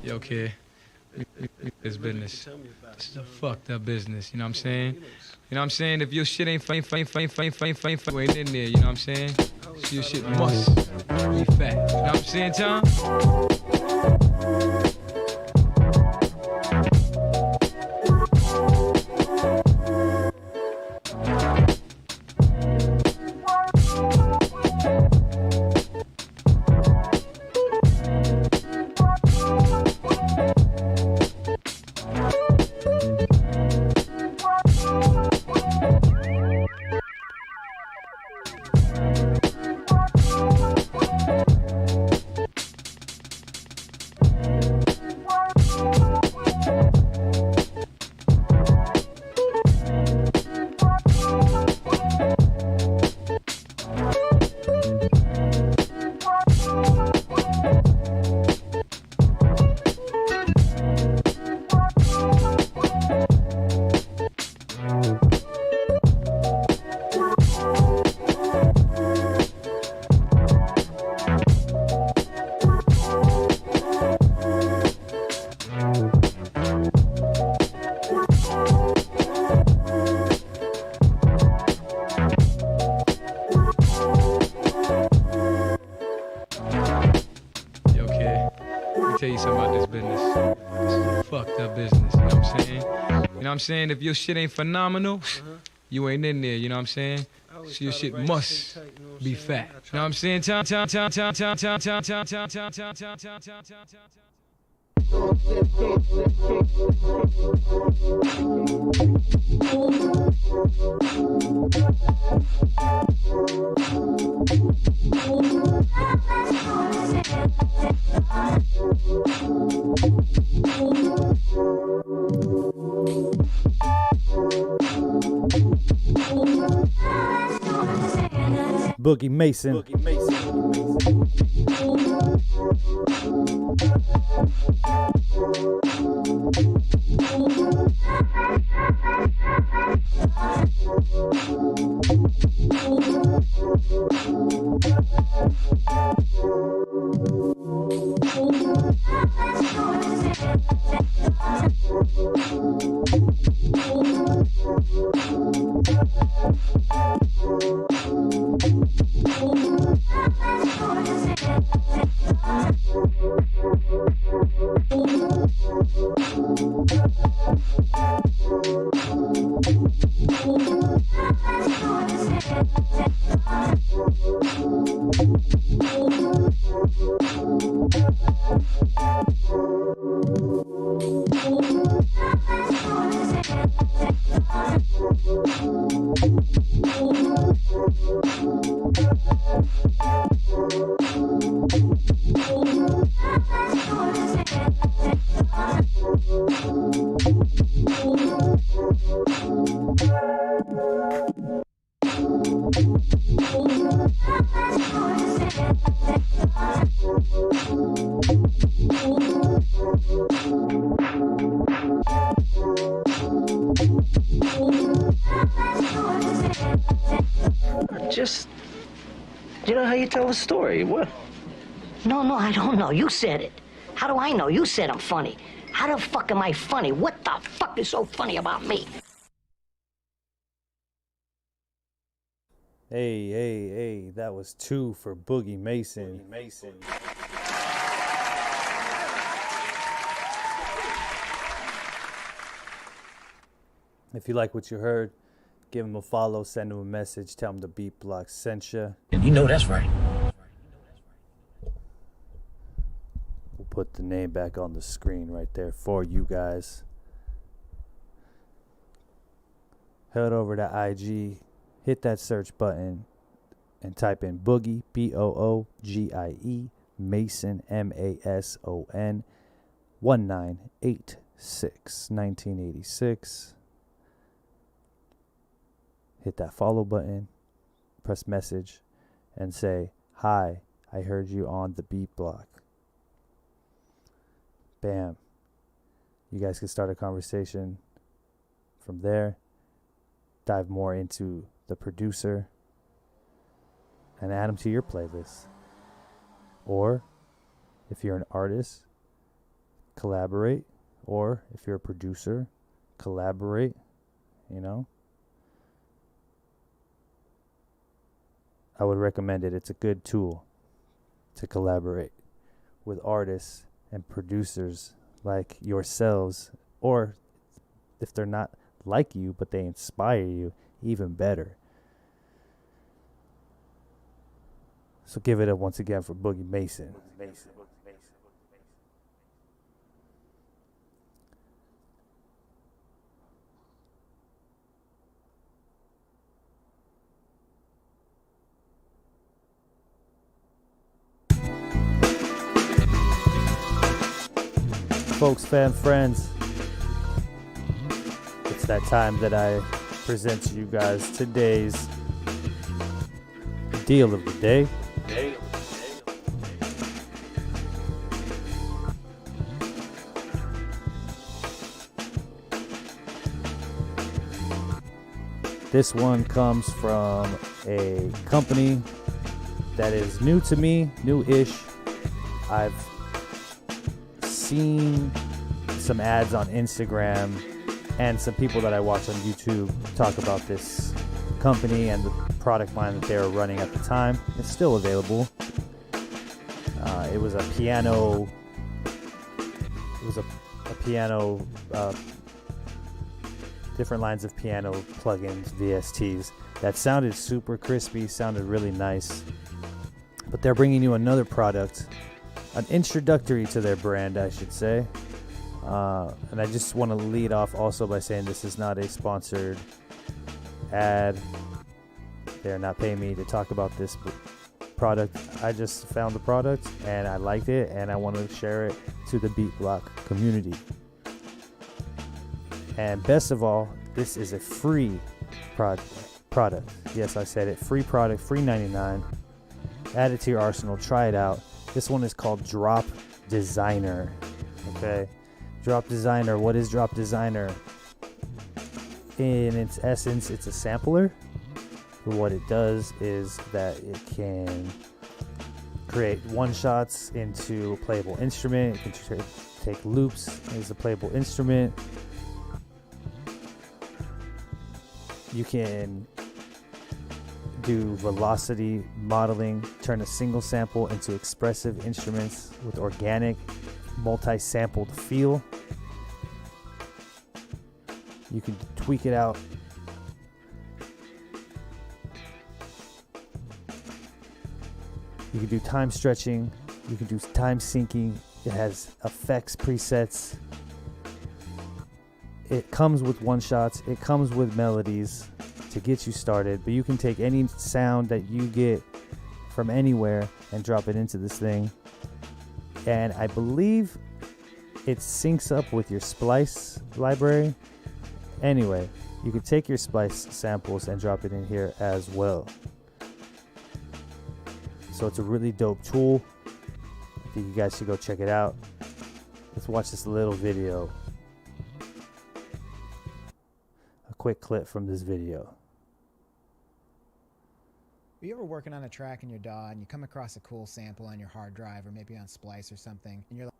Yo, kid, this business. This is a fucked up business, you know what I'm saying? You know what I'm saying? If your shit ain't you ain't in there, you know what I'm saying? So your shit must be fat. You know what I'm saying, Tom? Tell you something about this business. This is a fucked up business, you know what I'm saying? You know what I'm saying? If your shit ain't phenomenal, you ain't in there, you know what I'm saying? So your shit must be fat. You know what I'm saying? Boogie Mason. Just, you know how you tell a story. What? No, I don't know. You said it. How do I know? You said I'm funny. How the fuck am I funny? What the fuck is so funny about me? Hey, that was 2 for Boogie Mason. If you like what you heard, give him a follow, send him a message, tell him the Beat Block sent you. And you know that's right. We'll put the name back on the screen right there for you guys. Head over to IG, hit that search button, and type in Boogie, Boogie, Mason, Mason, 1986. Hit that follow button, press message, and say, "Hi, I heard you on the Beat Block." Bam. You guys can start a conversation from there. Dive more into the producer and add them to your playlist. Or if you're an artist, collaborate. Or if you're a producer, collaborate, you know. I would recommend it. It's a good tool to collaborate with artists and producers like yourselves, or if they're not like you but they inspire you, even better. So give it up once again for Boogie Mason. Folks, fan friends, it's that time that I present to you guys today's deal of the day. This one comes from a company that is new to me, new-ish. I've seen some ads on Instagram and some people that I watch on YouTube talk about this company and the product line that they were running at the time. It's still available. It was a piano. It was a piano. Different lines of piano plugins, VSTs that sounded super crispy, sounded really nice. But they're bringing you another product. An introductory to their brand, I should say. And I just want to lead off also by saying this is not a sponsored ad. They're not paying me to talk about this product. I just found the product and I liked it and I want to share it to the Beat Block community. And best of all, this is a free product. Yes, I said it. Free product, free 99. Add it to your arsenal. Try it out. This one is called Drop Designer. Okay, Drop Designer. What is Drop Designer? In its essence, it's a sampler. But what it does is that it can create one-shots into a playable instrument. It can take loops as a playable instrument. You can do velocity modeling, turn a single sample into expressive instruments with organic, multi-sampled feel. You can tweak it out. You can do time stretching. You can do time syncing. It has effects presets. It comes with one-shots. It comes with melodies to get you started, but you can take any sound that you get from anywhere and drop it into this thing. And I believe it syncs up with your Splice library. Anyway, you can take your Splice samples and drop it in here as well. So it's a really dope tool. I think you guys should go check it out. Let's watch this little video. A quick clip from this video. Are you ever working on a track in your DAW and you come across a cool sample on your hard drive or maybe on Splice or something, and you're like,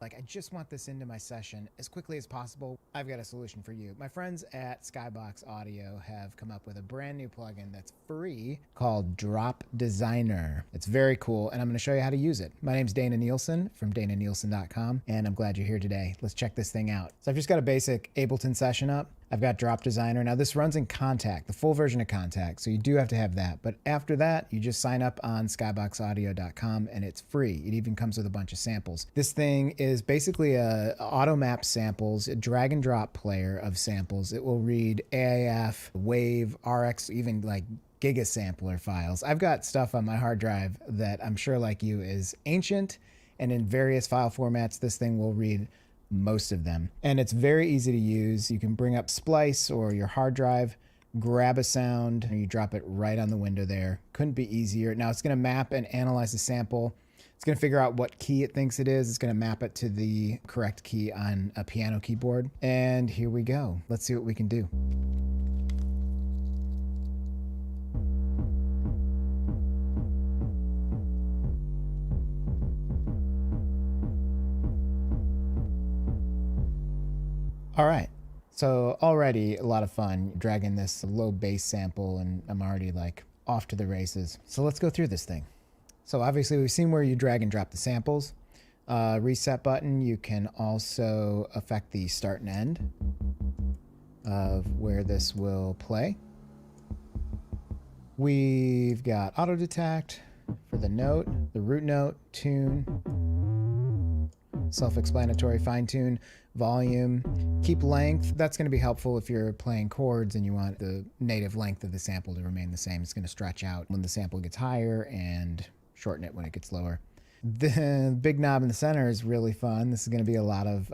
Like, I just want this into my session as quickly as possible. I've got a solution for you. My friends at Skybox Audio have come up with a brand new plugin that's free called Drop Designer. It's very cool, and I'm going to show you how to use it. My name's Dana Nielsen from dananielsen.com, and I'm glad you're here today. Let's check this thing out. So I've just got a basic Ableton session up. I've got Drop Designer. Now this runs in Contact, the full version of Contact, so you do have to have that. But after that, you just sign up on skyboxaudio.com and it's free. It even comes with a bunch of samples. This thing is basically a auto map samples, a drag and drop player of samples. It will read AIF, WAV, RX, even like Giga sampler files. I've got stuff on my hard drive that I'm sure, like you, is ancient, and in various file formats, this thing will read most of them. And it's very easy to use. You can bring up Splice or your hard drive, grab a sound, and you drop it right on the window there. Couldn't be easier. Now it's going to map and analyze the sample. It's going to figure out what key it thinks it is. It's going to map it to the correct key on a piano keyboard. And here we go. Let's see what we can do. All right, so already a lot of fun dragging this low bass sample, and I'm already like off to the races. So let's go through this thing. So obviously we've seen where you drag and drop the samples. Reset button, you can also affect the start and end of where this will play. We've got auto detect for the note, the root note, tune, self-explanatory, fine tune, volume, keep length. That's going to be helpful if you're playing chords and you want the native length of the sample to remain the same. It's going to stretch out when the sample gets higher and shorten it when it gets lower. The big knob in the center is really fun. This is going to be a lot of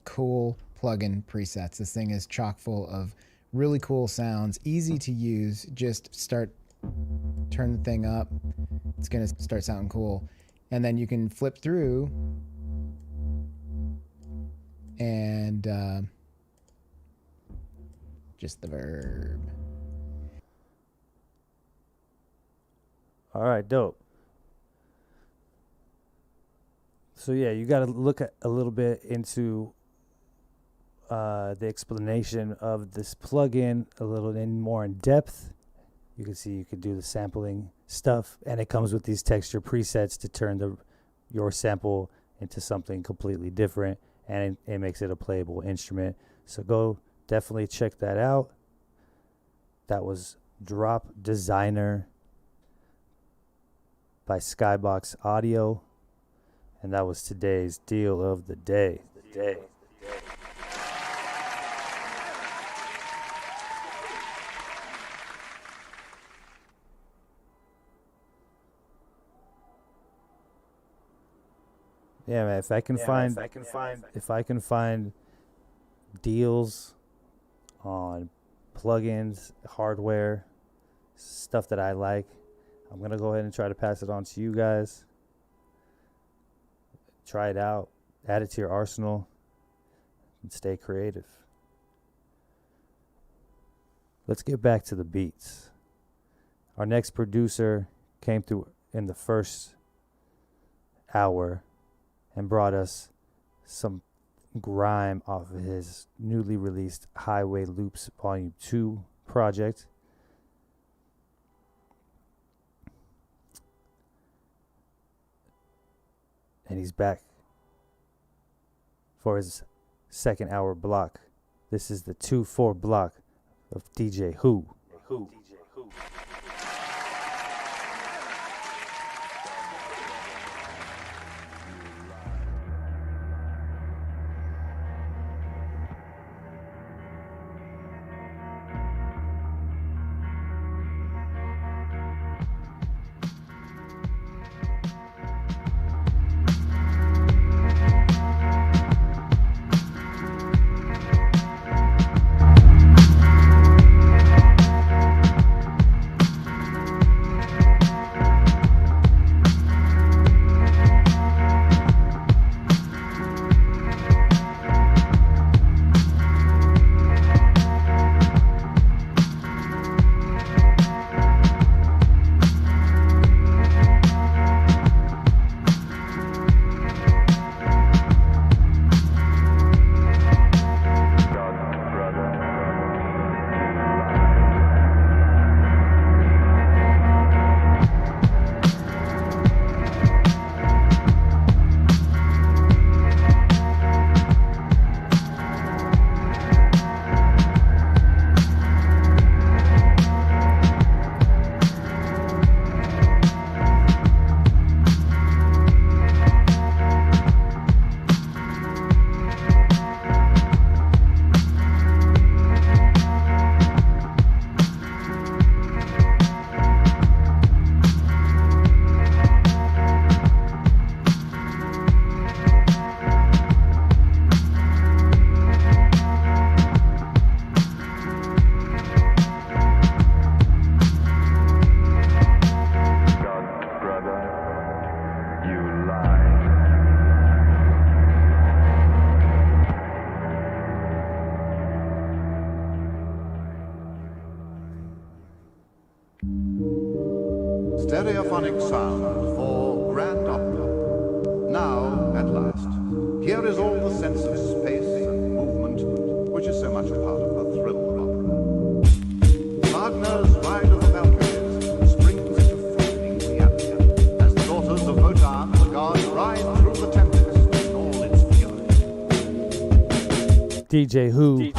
cool plugin presets. This thing is chock full of really cool sounds, easy to use. Just turn the thing up. It's going to start sounding cool. And then you can flip through and just the verb. All right, dope. So yeah, you got to look at a little bit into the explanation of this plugin a little more in depth. You can see you can do the sampling stuff, and it comes with these texture presets to turn your sample into something completely different, and it makes it a playable instrument. So go definitely check that out. That was Drop Designer by Skybox Audio, and that was today's deal of the day. Yeah, man, if I can find deals on plugins, hardware, stuff that I like, I'm going to go ahead and try to pass it on to you guys. Try it out, add it to your arsenal, and stay creative. Let's get back to the beats. Our next producer came through in the first hour and brought us some grime off of his newly released Highway Loops Volume 2 project. And he's back for his second hour block. This is the 2-4 block of DJ Who. stereophonic sound for grand opera. Now, at last, here is all the sense of space and movement, which is so much a part of the thrill of opera. Wagner's Ride of the Valkyries springs into frightening reality as the daughters of Wotan, the gods, ride through the tempest in all its fury. DJ Who.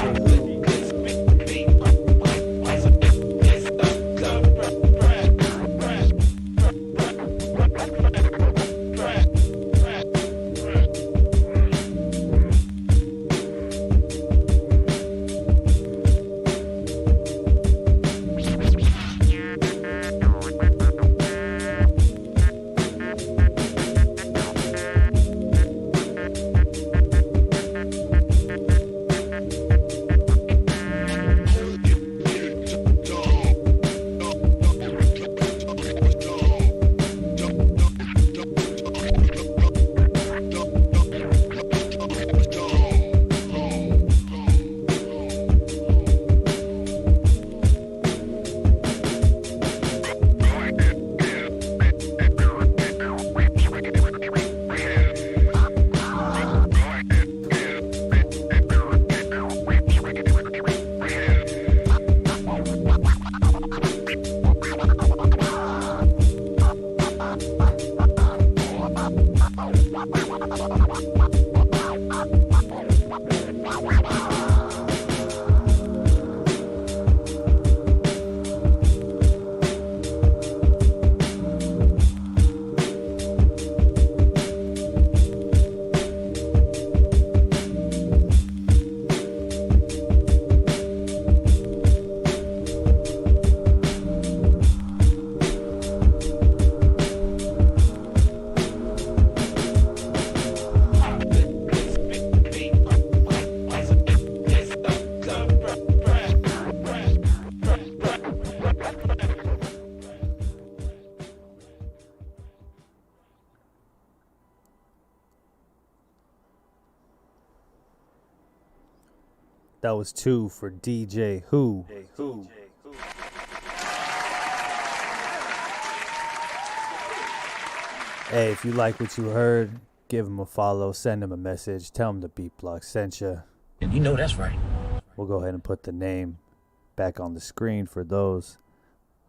That was 2 for DJ Who. Hey, if you like what you heard, give him a follow, send him a message, tell him the Beat Block sent you. And you know that's right. We'll go ahead and put the name back on the screen for those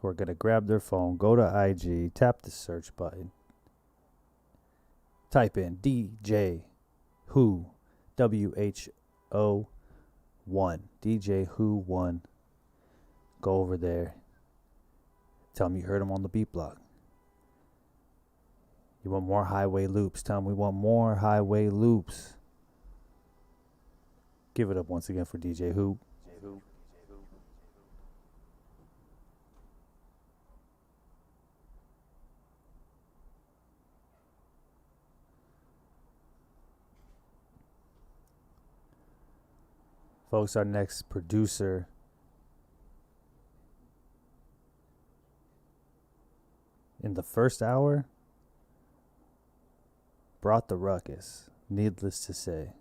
who are going to grab their phone, go to IG, tap the search button, type in DJ Who, WHO 1, DJ Who 1. Go over there. Tell them you heard him on the Beat Block. You want more highway loops? Tell them we want more highway loops. Give it up once again for DJ Who. Folks, our next producer in the first hour brought the ruckus, needless to say.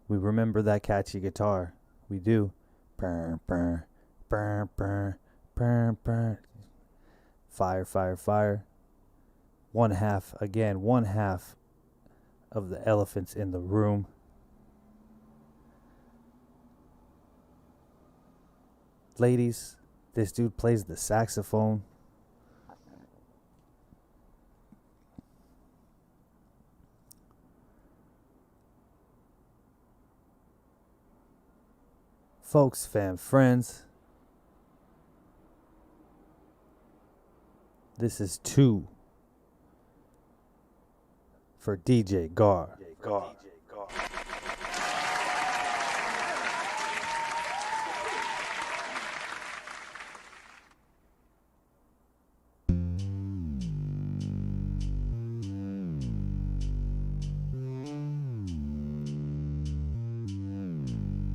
We remember that catchy guitar. We do. Burr, burr, burr, burr, burr, burr. Fire, fire, fire. One half of the elephants in the room. Ladies, this dude plays the saxophone. Folks, fam, friends, this is 2 for DJ Gar.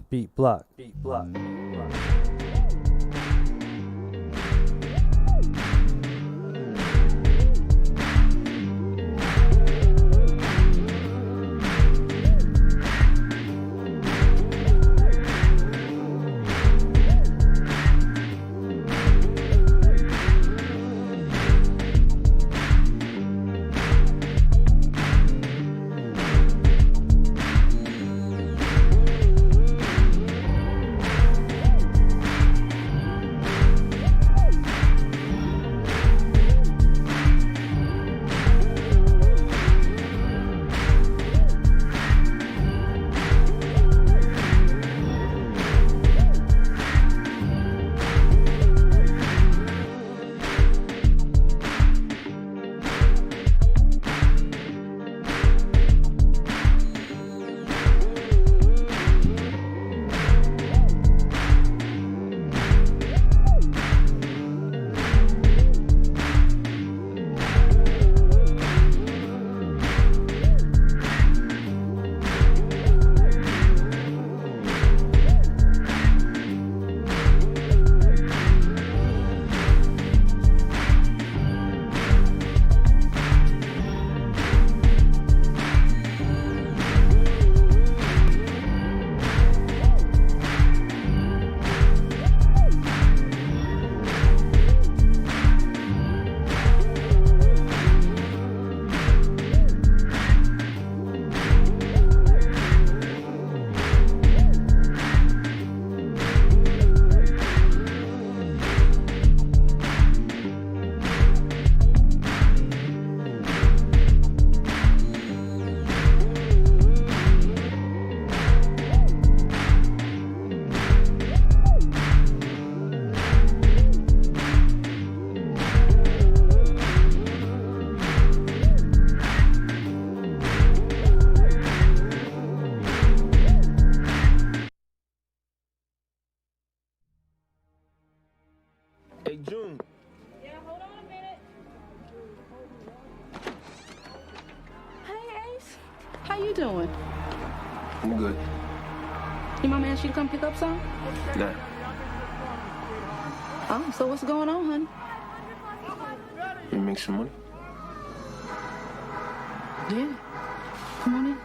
Beat Block. June. Yeah, hold on a minute. Hey, Ace. How you doing? I'm good. Your mama asked you to come pick up some? Nah. Oh, so what's going on, honey? You make some money? Yeah. Come on in.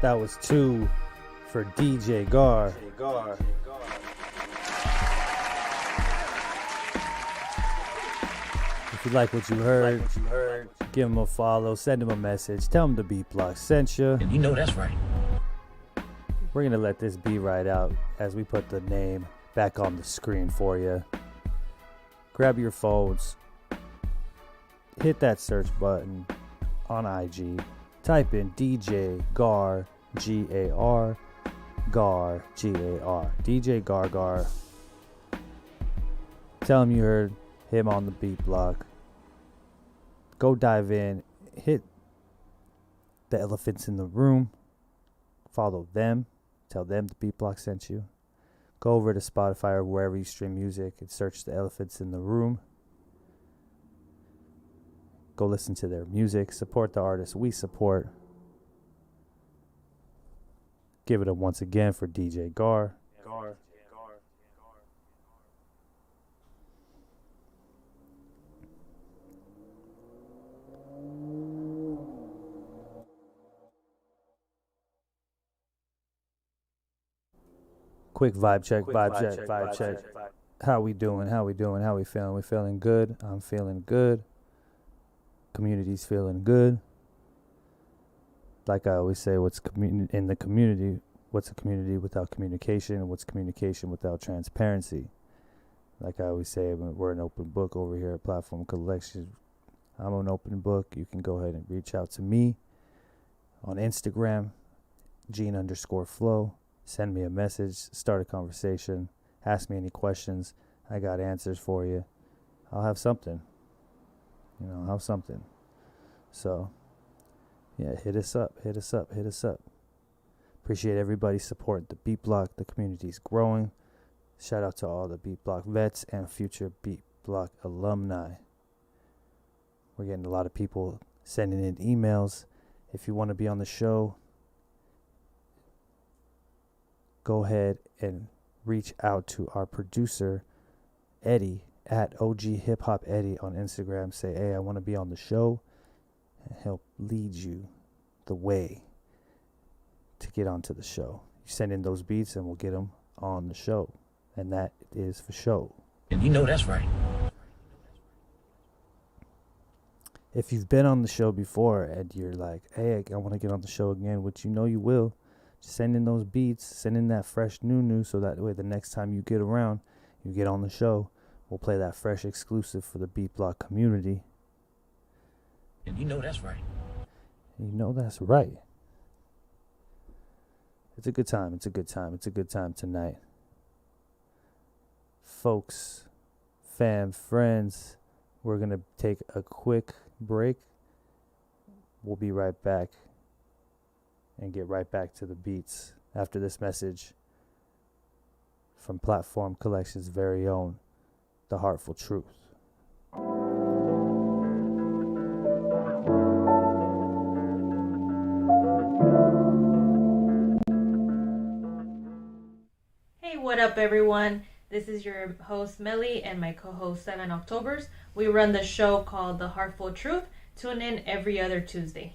That was 2 for DJ Gar. If you like what you heard, give him a follow, send him a message, tell him the Beat Block sent you. And you know that's right. We're going to let this be right out as we put the name back on the screen for you. Grab your phones, hit that search button on IG, type in DJ Gar, G-A-R, Gar, G-A-R, DJ Gar. Tell him you heard him on the Beat Block. Go dive in, hit the elephants in the room, follow them, tell them the Beat Block sent you. Go over to Spotify or wherever you stream music and search the elephants in the room. Go listen to their music, support the artists we support. Give it up once again for DJ Gar. Quick vibe check. How we doing? How we feeling? We feeling good? I'm feeling good. Community's feeling good. Like I always say, what's in the community? What's a community without communication? And what's communication without transparency? Like I always say, we're an open book over here at Platform Collections. I'm an open book. You can go ahead and reach out to me on Instagram, Gene_Flo. Send me a message, start a conversation, ask me any questions. I got answers for you. I'll have something. I'll have something. So, yeah, hit us up. Appreciate everybody's support. The Beat Block, the community's growing. Shout out to all the Beat Block vets and future Beat Block alumni. We're getting a lot of people sending in emails. If you want to be on the show, go ahead and reach out to our producer, Eddie, at OG Hip Hop Eddie on Instagram. Say, hey, I want to be on the show, and help lead you the way to get onto the show. You send in those beats and we'll get them on the show. And that is for show. And you know that's right. If you've been on the show before and you're like, hey, I want to get on the show again, which you know you will, send in those beats, send in that fresh new, so that way the next time you get around, you get on the show, we'll play that fresh exclusive for the Beat Block community. And you know that's right. You know that's right. It's a good time. It's a good time tonight. Folks, fam, friends, we're going to take a quick break. We'll be right back and get right back to the beats after this message from Platform Collections' very own, The Heartful Truth. Hey, what up, everyone? This is your host, Melly, and my co-host, 7 Octobers. We run the show called The Heartful Truth. Tune in every other Tuesday.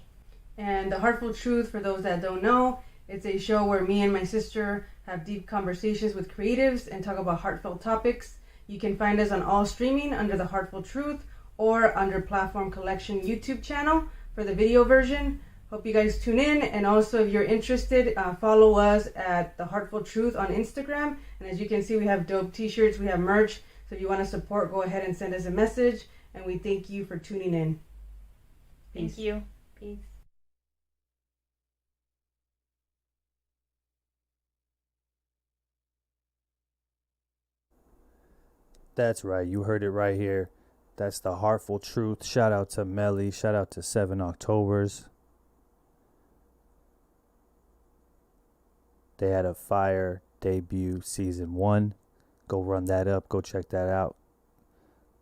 And The Heartful Truth, for those that don't know, it's a show where me and my sister have deep conversations with creatives and talk about heartfelt topics. You can find us on all streaming under The Heartful Truth or under Platform Collection YouTube channel for the video version. Hope you guys tune in, and also if you're interested, follow us at The Heartful Truth on Instagram. And as you can see, we have dope t-shirts, we have merch. So if you want to support, go ahead and send us a message, and we thank you for tuning in. Peace. Thank you. Peace. That's right, you heard it right here. That's The Heartful Truth. Shout out to Melly, shout out to 7 Octobers. They had a fire debut season 1. Go run that up. Go check that out.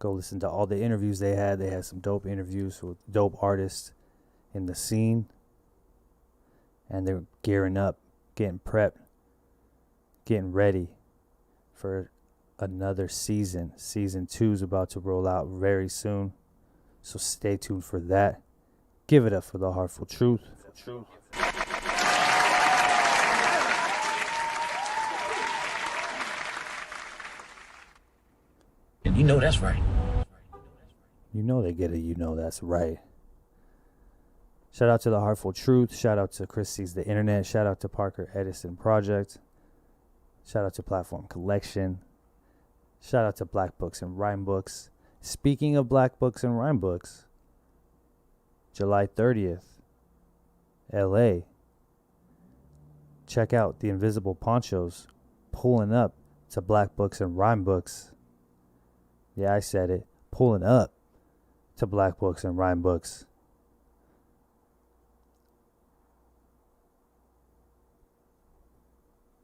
Go listen to all the interviews they had. They had some dope interviews with dope artists in the scene. And they're gearing up, getting prepped, getting ready for another season. Season 2 is about to roll out very soon. So stay tuned for that. Give it up for The Heartful Truth. And you know that's right. You know they get it. You know that's right. Shout out to The Heartful Truth. Shout out to Chris Sees the Internet. Shout out to Parker Edison Project. Shout out to Platform Collection. Shout out to Black Books and Rhyme Books. Speaking of Black Books and Rhyme Books, July 30th, LA. Check out the Invisible Ponchos pulling up to Black Books and Rhyme Books. Yeah, I said it. Pulling up to Black Books and Rhyme Books.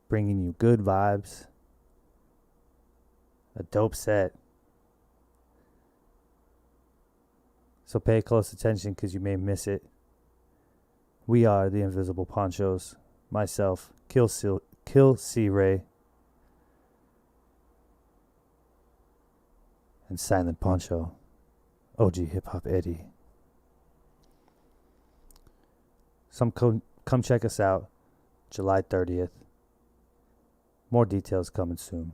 Bringing you good vibes. A dope set. So pay close attention because you may miss it. We are the Invisible Ponchos. Myself, Kill C-Ray. And Silent Poncho, OG Hip Hop Eddie. Come check us out, July 30th. More details coming soon.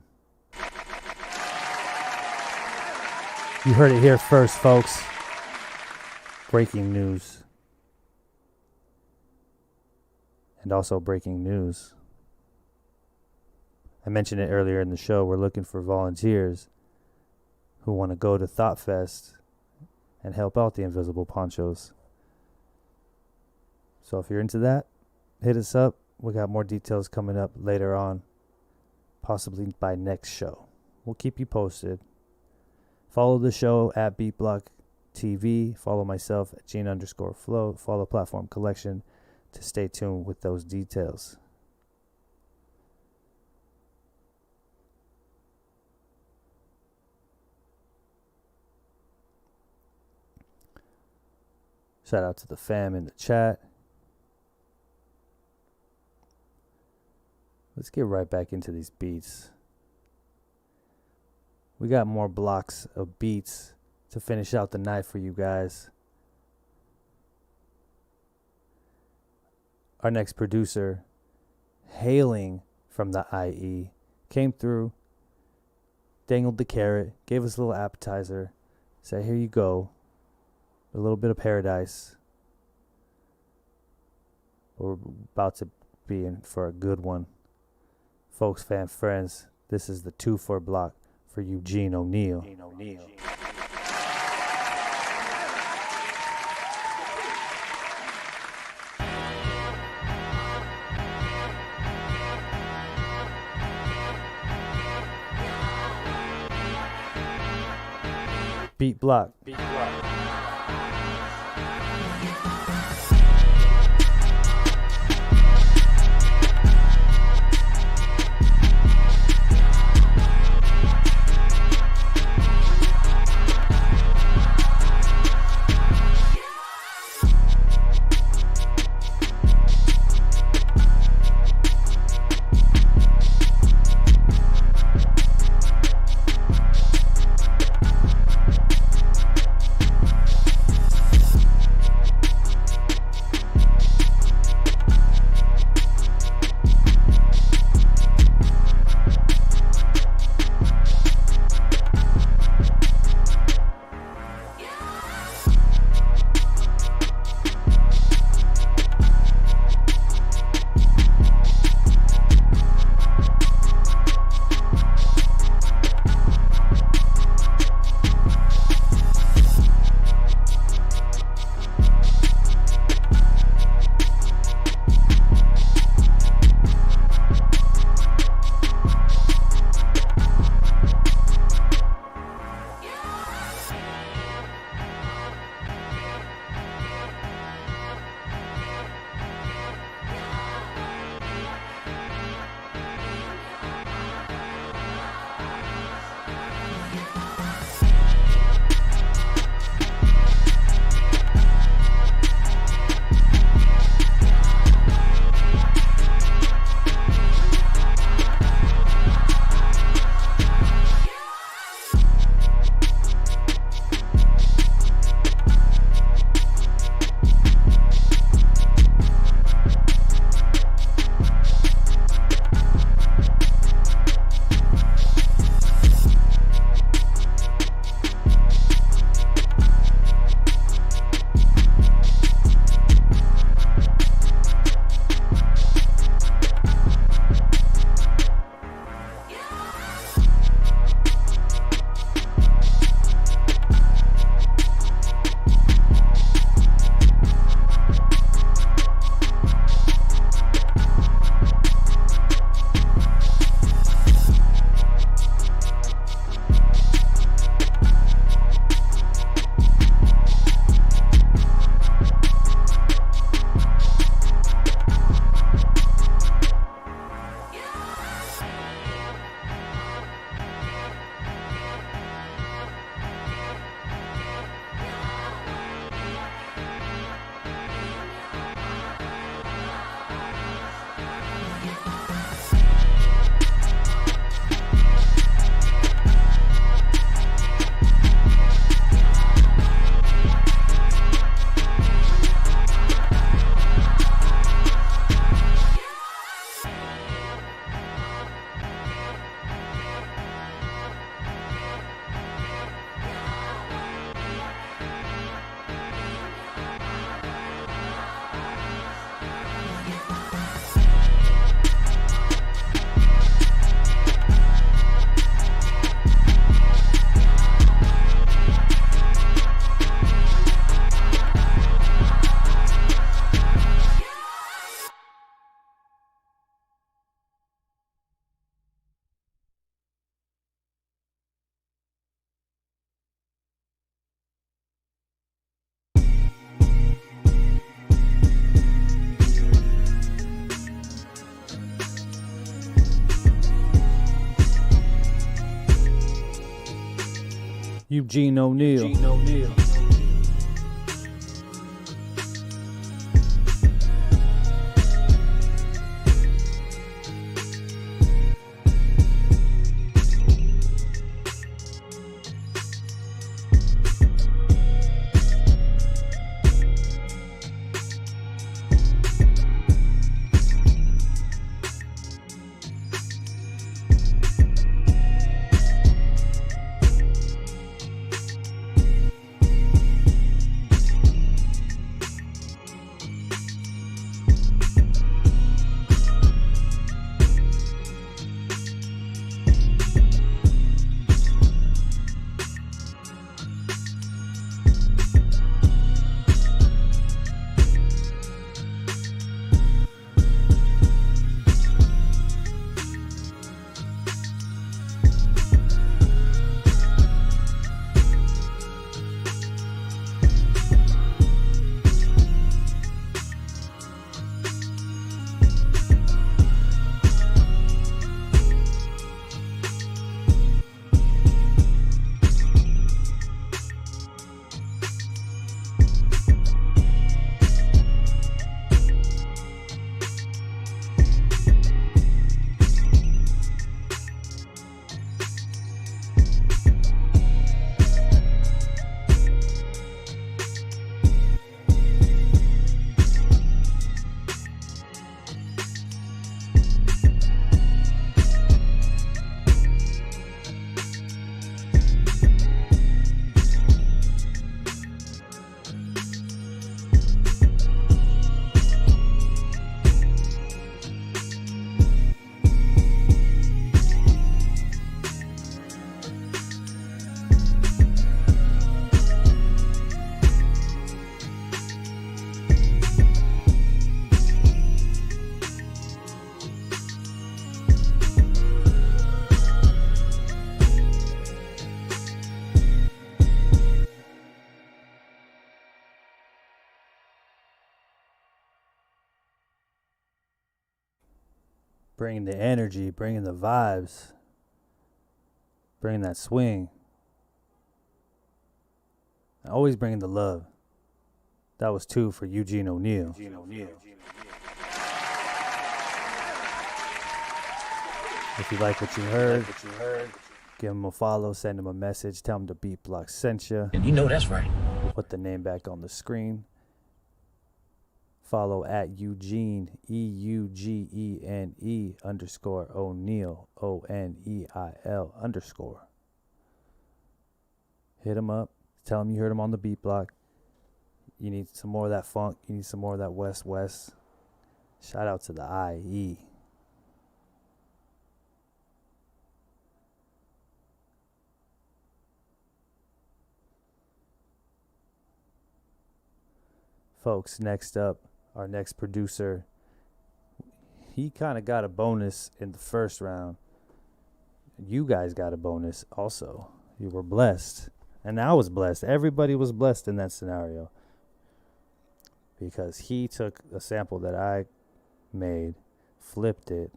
You heard it here first, folks. Breaking news. And also breaking news. I mentioned it earlier in the show. We're looking for volunteers who want to go to Thought Fest and help out the Invisible Ponchos. So if you're into that, hit us up. We got more details coming up later on, possibly by next show. We'll keep you posted. Follow the show at BeatBlock TV. Follow myself at Gene_Flo. Follow Platform Collection to stay tuned with those details. Shout out to the fam in the chat. Let's get right back into these beats. We got more blocks of beats to finish out the night for you guys. Our next producer, hailing from the IE, came through, dangled the carrot, gave us a little appetizer, said, here you go, a little bit of paradise. We're about to be in for a good one. Folks, fam, friends, this is the 2-4 block for Eugene O'Neill. Beat block. Eugene O'Neill. Bringing the energy, bringing the vibes, bringing that swing. And always bringing the love. That was 2 for Eugene O'Neill. If you like what you heard, give him a follow, send him a message, tell him the Beat Block sent you. And you know that's right. Put the name back on the screen. Follow at Eugene, EUGENE _ O'Neill, ONEIL _. Hit him up. Tell him you heard him on the Beat Block. You need some more of that funk. You need some more of that West. Shout out to the IE. Folks, next up, our next producer, he kind of got a bonus in the first round. You guys got a bonus also. You were blessed. And I was blessed. Everybody was blessed in that scenario. Because he took a sample that I made, flipped it.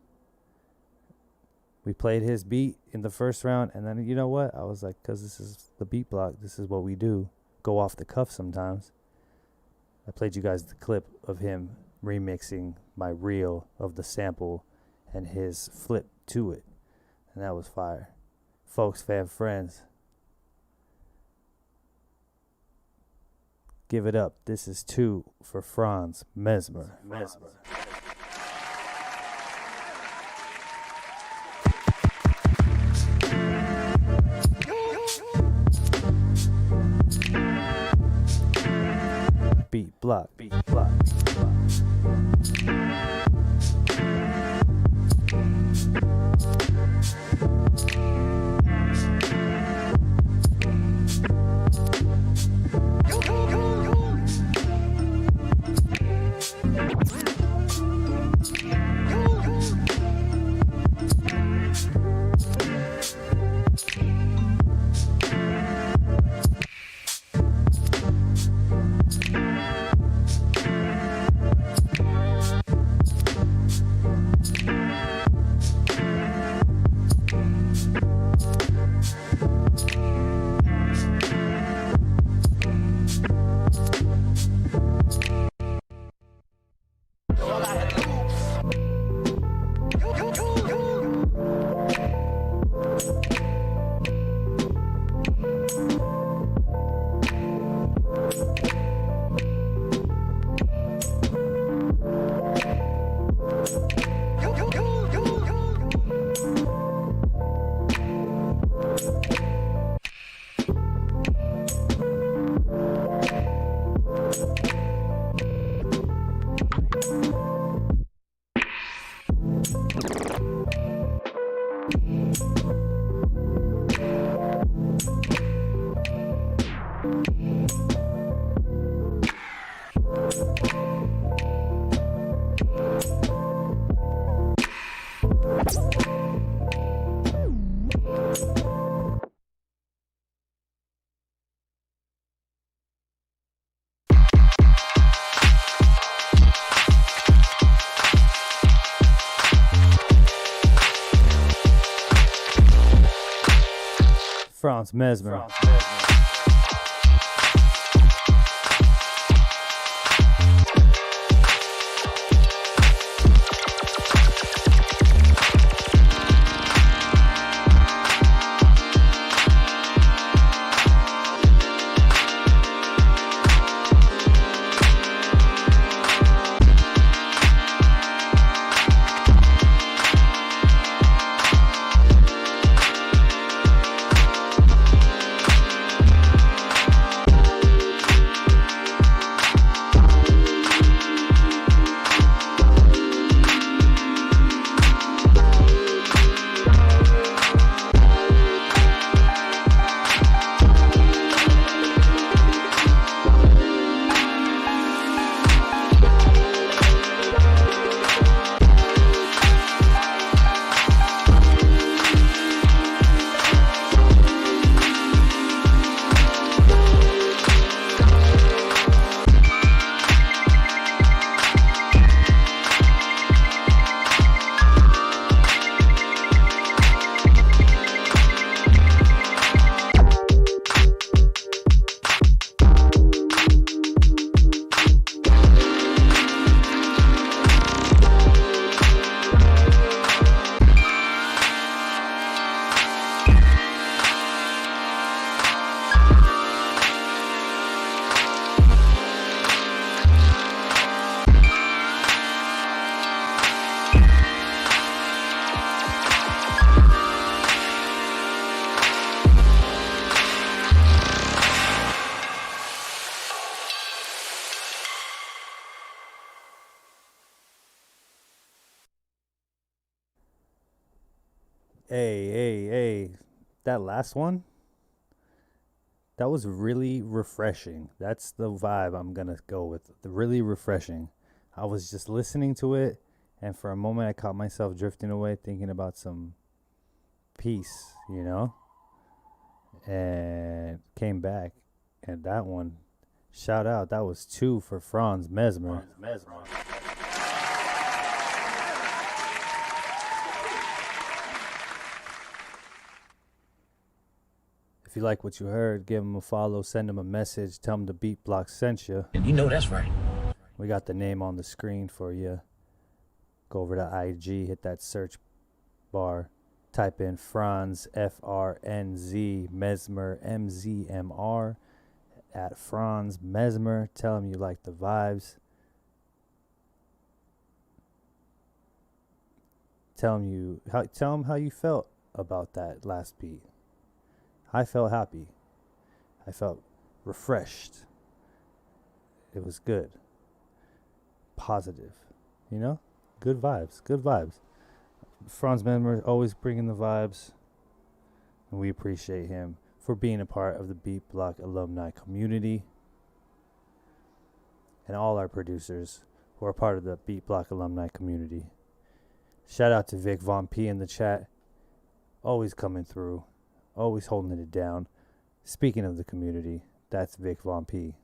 We played his beat in the first round. And then, you know what? I was like, because this is the Beat Block. This is what we do. Go off the cuff sometimes. I played you guys the clip of him remixing my reel of the sample and his flip to it. And that was fire. Folks, fam, friends, give it up. This is 2 for Franz Mesmer. Beat Block. Franz Mesmer. Hey, that last one, that was really refreshing. That's the vibe I'm gonna go with. Really refreshing. I was just listening to it, and for a moment I caught myself drifting away thinking about some peace, you know? And came back, and that one, shout out, that was 2 for Franz Mesmer. If you like what you heard, give him a follow, send him a message, tell him the Beat Block sent you. And you know that's right. We got the name on the screen for you. Go over to IG, hit that search bar, type in Franz, F-R-N-Z, Mesmer, M-Z-M-R, at Franz Mesmer. Tell him you like the vibes. Tell him how you felt about that last beat. I felt happy. I felt refreshed. It was good. Positive. You know? Good vibes. Good vibes. Franz Mesmer always bringing the vibes. And we appreciate him for being a part of the Beat Block alumni community. And all our producers who are part of the Beat Block alumni community. Shout out to Vic Von P in the chat. Always coming through. Always holding it down. Speaking of the community, that's Vic Von P.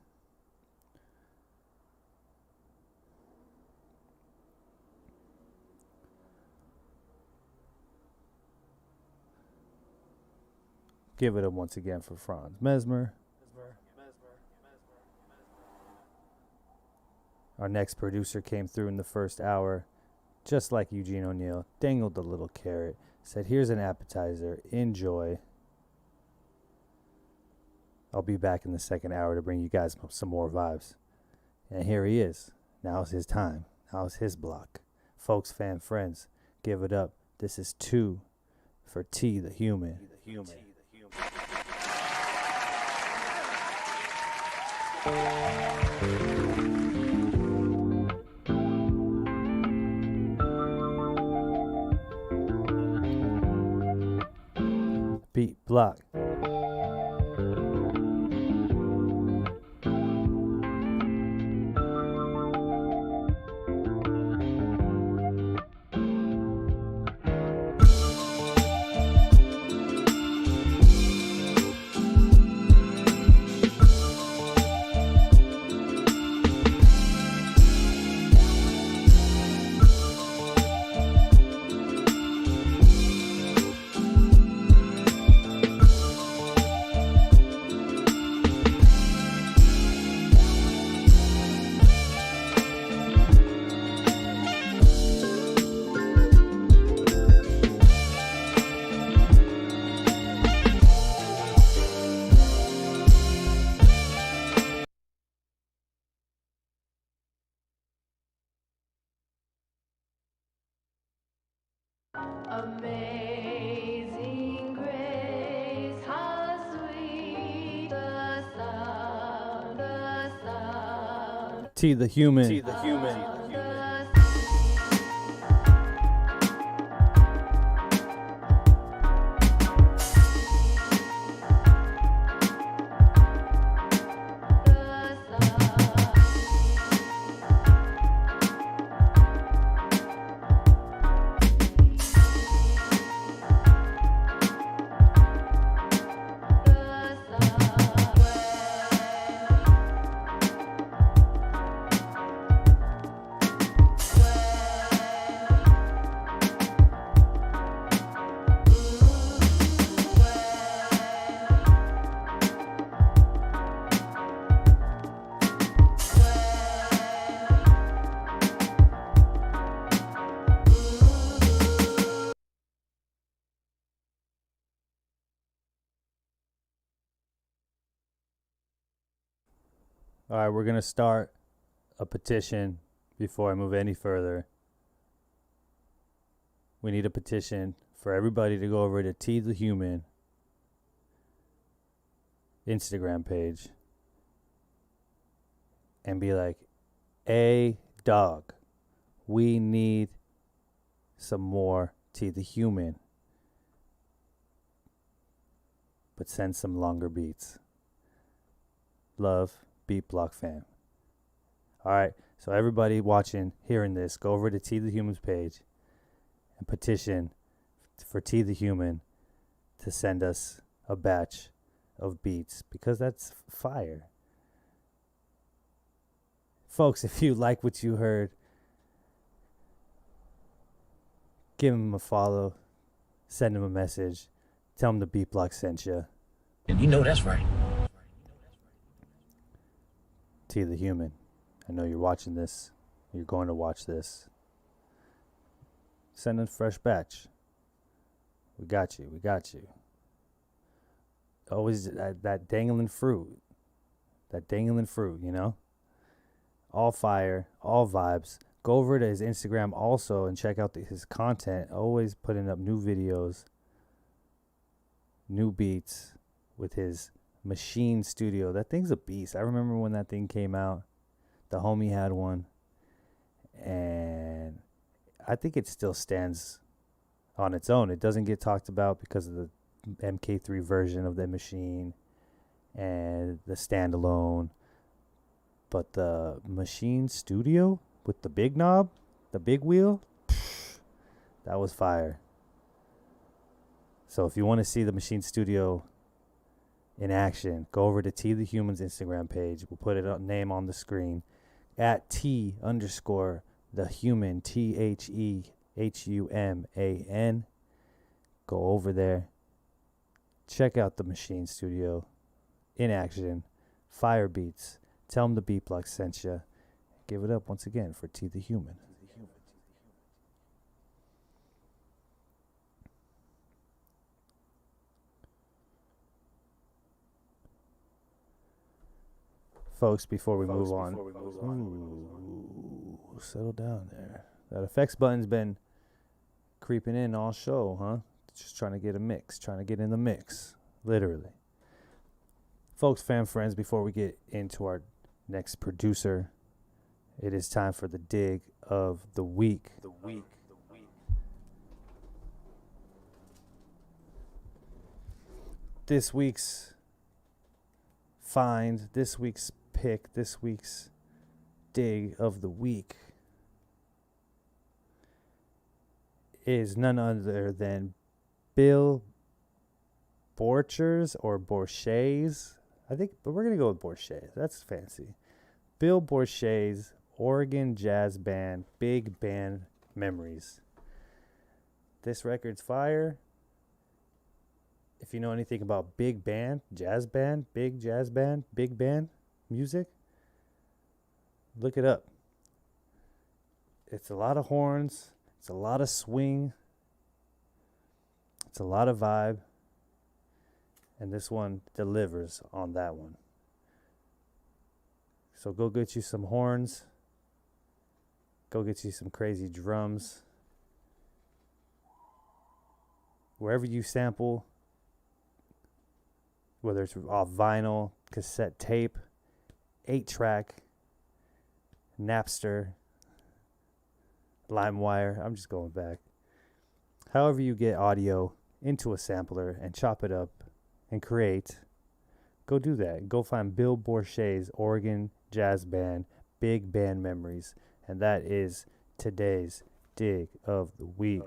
Give it up once again for Franz Mesmer. Our next producer came through in the first hour, just like Eugene O'Neill, dangled a little carrot, said, here's an appetizer, enjoy. I'll be back in the second hour to bring you guys some more vibes. And here he is. Now's his time. Now's his block. Folks, fan, friends, give it up. This is 2 for T the Human. Beat Block. Amazing grace, how sweet the sound, the sound. T the human. T the human. All right, we're going to start a petition before I move any further. We need a petition for everybody to go over to T the Human Instagram page and be like, "Hey, dog, we need some more T the Human, but send some longer beats. Love, Beat Block fam." All right, so everybody watching, hearing this, go over to T the Human's page and petition for T the Human to send us a batch of beats, because that's fire. Folks, if you like what you heard, give him a follow, send him a message, tell him the Beat Block sent you. And you know that's right. T the Human, I know you're watching this. You're going to watch this. Send a fresh batch. We got you. We got you. Always that dangling fruit. That dangling fruit, you know? All fire, all vibes. Go over to his Instagram also and check out his content. Always putting up new videos, new beats with his Machine Studio. That thing's a beast. I remember when that thing came out. The homie had one. And I think it still stands on its own. It doesn't get talked about because of the MK3 version of the Machine and the standalone. But the Machine Studio with the big knob, the big wheel, that was fire. So if you want to see the Machine Studio in action, go over to T the Human's Instagram page. We'll put it name on the screen at T_the Human, THEHUMAN. Go over there, check out the Machine Studio in action, fire beats. Tell them the Beat Block sent you. Give it up once again for T the Human. Folks, before we move on, ooh, settle down there. That effects button's been creeping in all show, huh? Just trying to get a mix, trying to get in the mix, literally. Folks, fam, friends, before we get into our next producer, it is time for the dig of the week. This week's find, this week's pick, this week's dig of the week is none other than Bill Borchers or Borchers. I think, but we're going to go with Borchers. That's fancy. Bill Borchers, Oregon jazz band, Big Band Memories. This record's fire. If you know anything about big band, jazz band, big jazz band, big band music, look it up. It's a lot of horns. It's a lot of swing. It's a lot of vibe. And this one delivers on that one. So go get you some horns. Go get you some crazy drums. wherever you sample, whether it's off vinyl, cassette tape, 8-track, Napster, LimeWire, I'm just going back. However you get audio into a sampler and chop it up and create, go do that. Go find Bill Borchet's Oregon Jazz Band, Big Band Memories. And that is today's dig of the week.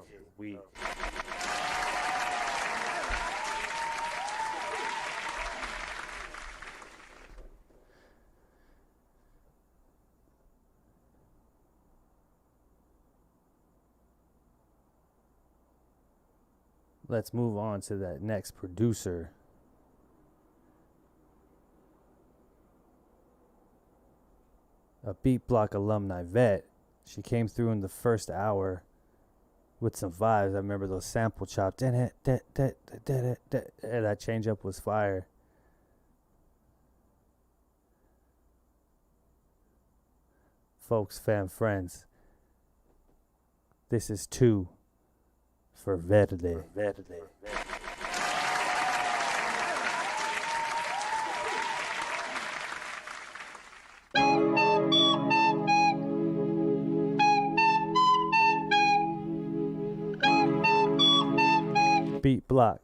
Let's move on to that next producer. A Beat Block alumni vet. She came through in the first hour with some vibes. I remember those sample chops. And that change up was fire. Folks, fam, friends. This is 2 for Verde. Beat block.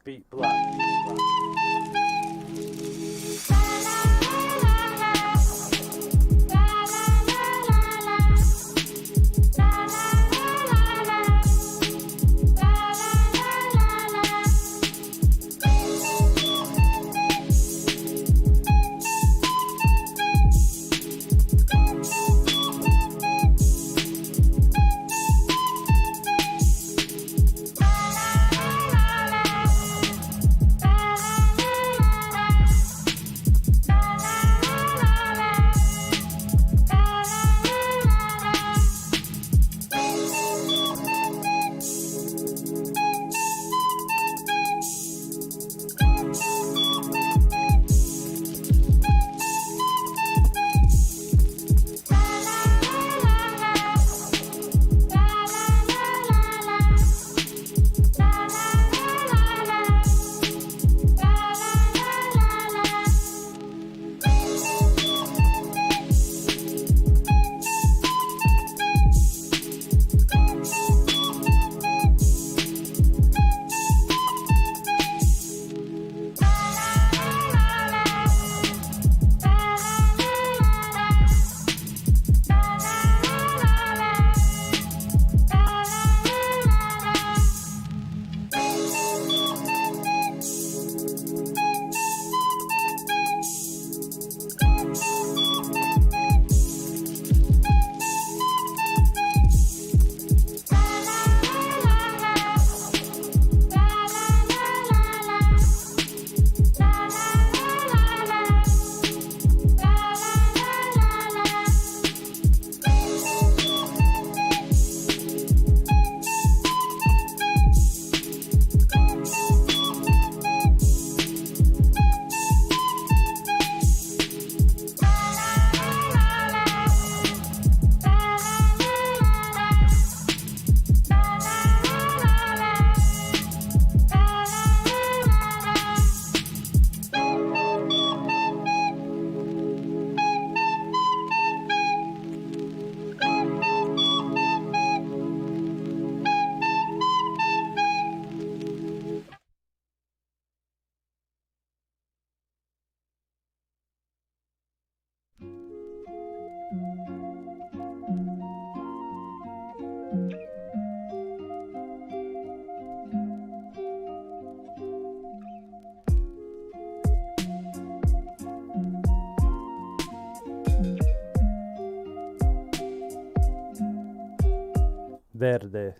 Verde.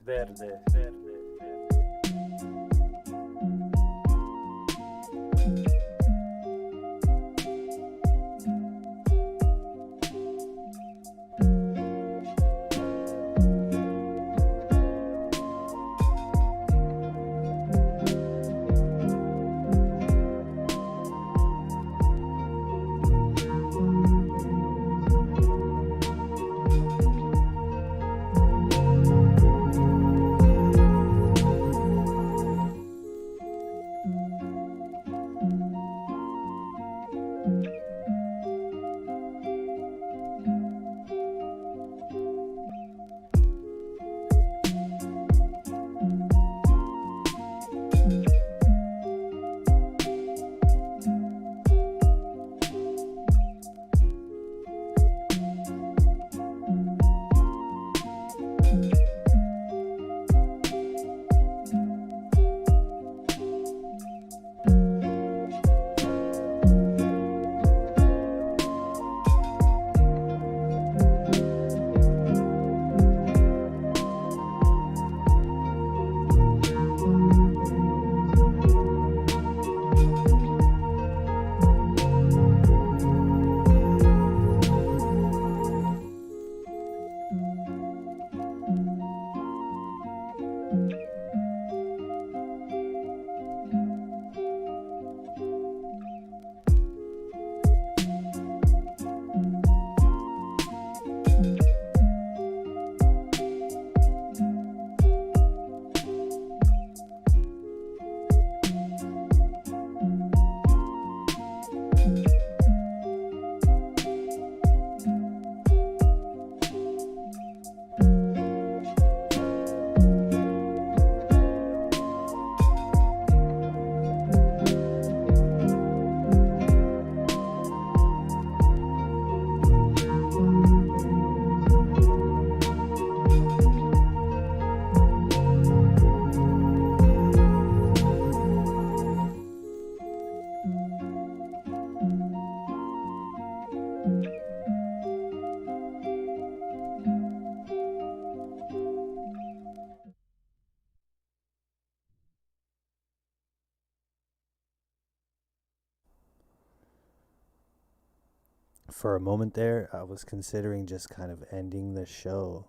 For a moment there, I was considering just kind of ending the show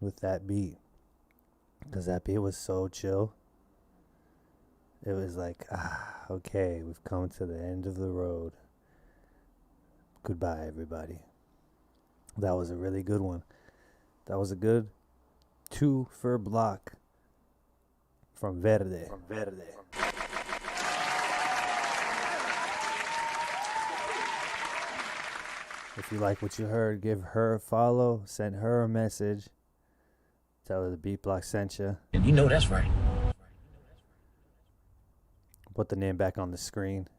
with that beat. Because that beat was so chill. It was like, okay, we've come to the end of the road. Goodbye, everybody. That was a really good one. That was a good 2 for block from Verde. If you like what you heard, give her a follow, send her a message, tell her the Beat Block sent you. And you know that's right. Put the name back on the screen.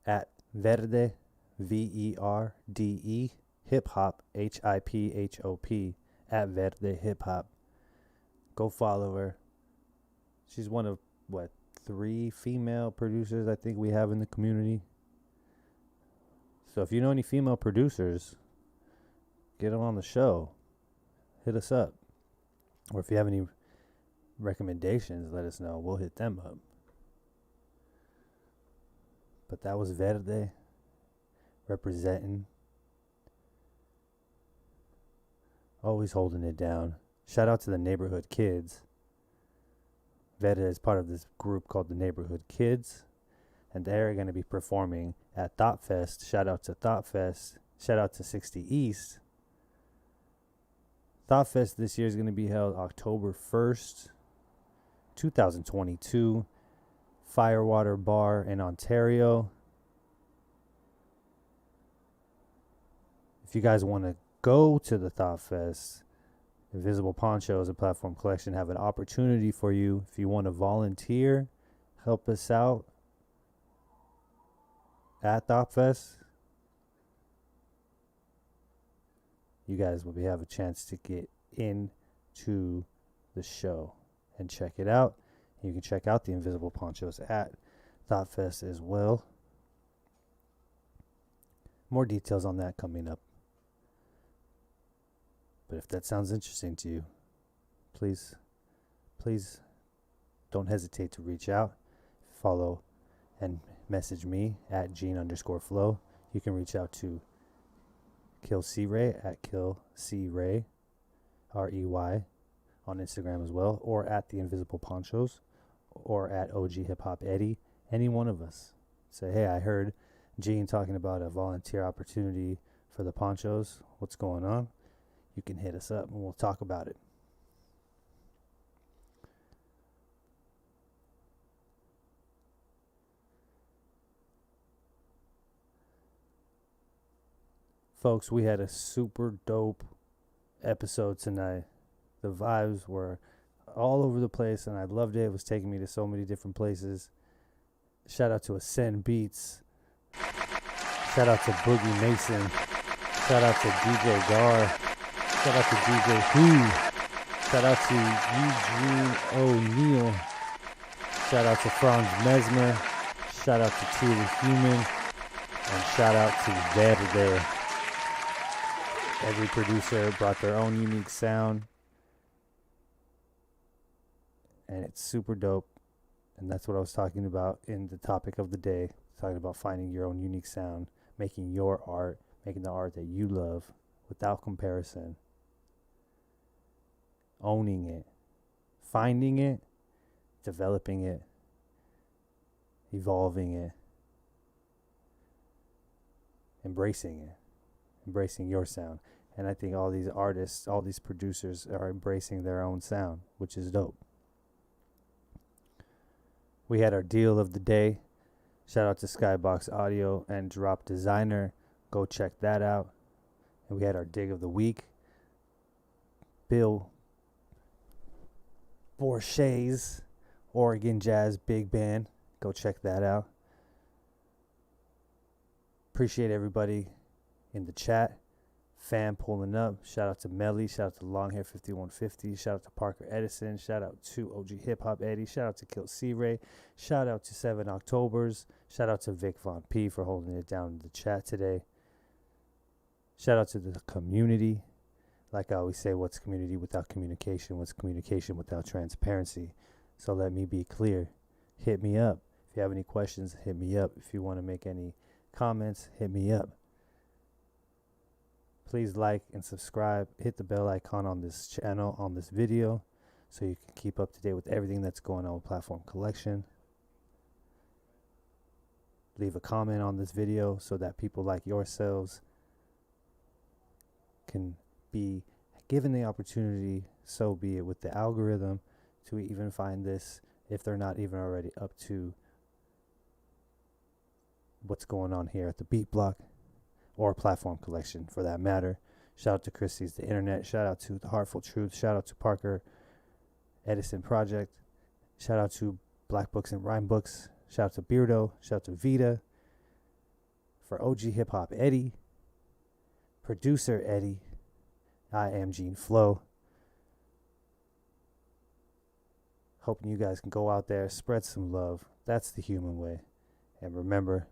At Verde, Verde, Hip Hop, HIPHOP, at Verde Hip Hop. Go follow her. She's one of, 3 female producers I think we have in the community. So if you know any female producers, get them on the show. Hit us up. Or if you have any recommendations, let us know. We'll hit them up. But that was Verde representing. Always holding it down. Shout out to the Neighborhood Kids. Verde is part of this group called the Neighborhood Kids. And they're going to be performing at Thought Fest. Shout out to Thought Fest. Shout out to 60 East. Thought Fest this year is going to be held October 1st, 2022. Firewater Bar in Ontario. If you guys want to go to the Thought Fest, Invisible Ponchos and Platform Collection have an opportunity for you. If you want to volunteer, help us out at Thought Fest, you guys will have a chance to get into the show and check it out. You can check out the Invisible Ponchos at Thought Fest as well. More details on that coming up. But if that sounds interesting to you, please don't hesitate to reach out, follow, and message me at Gene_Flo. You can reach out to Kill C Ray at Kill C Ray, REY, on Instagram as well, or at the Invisible Ponchos, or at OG Hip Hop Eddie. Any one of us. Say, hey, I heard Gene talking about a volunteer opportunity for the Ponchos. What's going on? You can hit us up and we'll talk about it. Folks, we had a super dope episode tonight. The vibes were all over the place and I loved it. It was taking me to so many different places. Shout out to Ascend Beats. Shout out to Boogie Mason. Shout out to DJ Gar. Shout out to DJ Who. Shout out to Eugene O'Neill. Shout out to Franz Mesmer. Shout out to T the Human. And shout out to Verde. Every producer brought their own unique sound. And it's super dope. And that's what I was talking about in the topic of the day. Talking about finding your own unique sound. Making your art. Making the art that you love. Without comparison. Owning it. Finding it. Developing it. Evolving it. Embracing it. Embracing your sound. And I think all these artists, all these producers are embracing their own sound, which is dope. We had our deal of the day. Shout out to Skybox Audio and Drop Designer. Go check that out. And we had our dig of the week. Bill Borche's Oregon Jazz Big Band. Go check that out. Appreciate everybody in the chat. Fam pulling up. Shout out to Melly. Shout out to Longhair 5150. Shout out to Parker Edison. Shout out to OG Hip Hop Eddie. Shout out to Kill C Ray. Shout out to 7 Octobers. Shout out to Vic Von P for holding it down in the chat today. Shout out to the community. Like I always say, what's community without communication? What's communication without transparency? So let me be clear. Hit me up. If you have any questions, hit me up. If you want to make any comments, hit me up. Please like and subscribe. Hit the bell icon on this channel, on this video, so you can keep up to date with everything that's going on with Platform Collection. Leave a comment on this video so that people like yourselves can be given the opportunity, so be it, with the algorithm to even find this if they're not even already up to what's going on here at the Beat Block or Platform Collection for that matter. Shout out to Chris Sees the Internet. Shout out to The Heartful Truth. Shout out to Parker Edison Project. Shout out to Black Books and Rhyme Books. Shout out to Beardo. Shout out to Vita. For OG Hip Hop Eddie. Producer Eddie. I am Gene Flo. Hoping you guys can go out there, spread some love. That's the human way. And remember,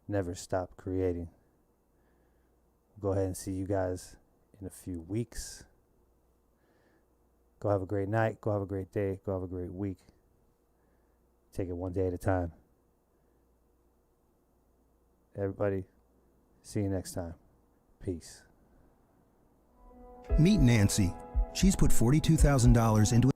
never stop creating. Go ahead and see you guys in a few weeks. Go have a great night. Go have a great day. Go have a great week. Take it one day at a time. Everybody, see you next time. Peace. Meet Nancy. She's put $42,000 into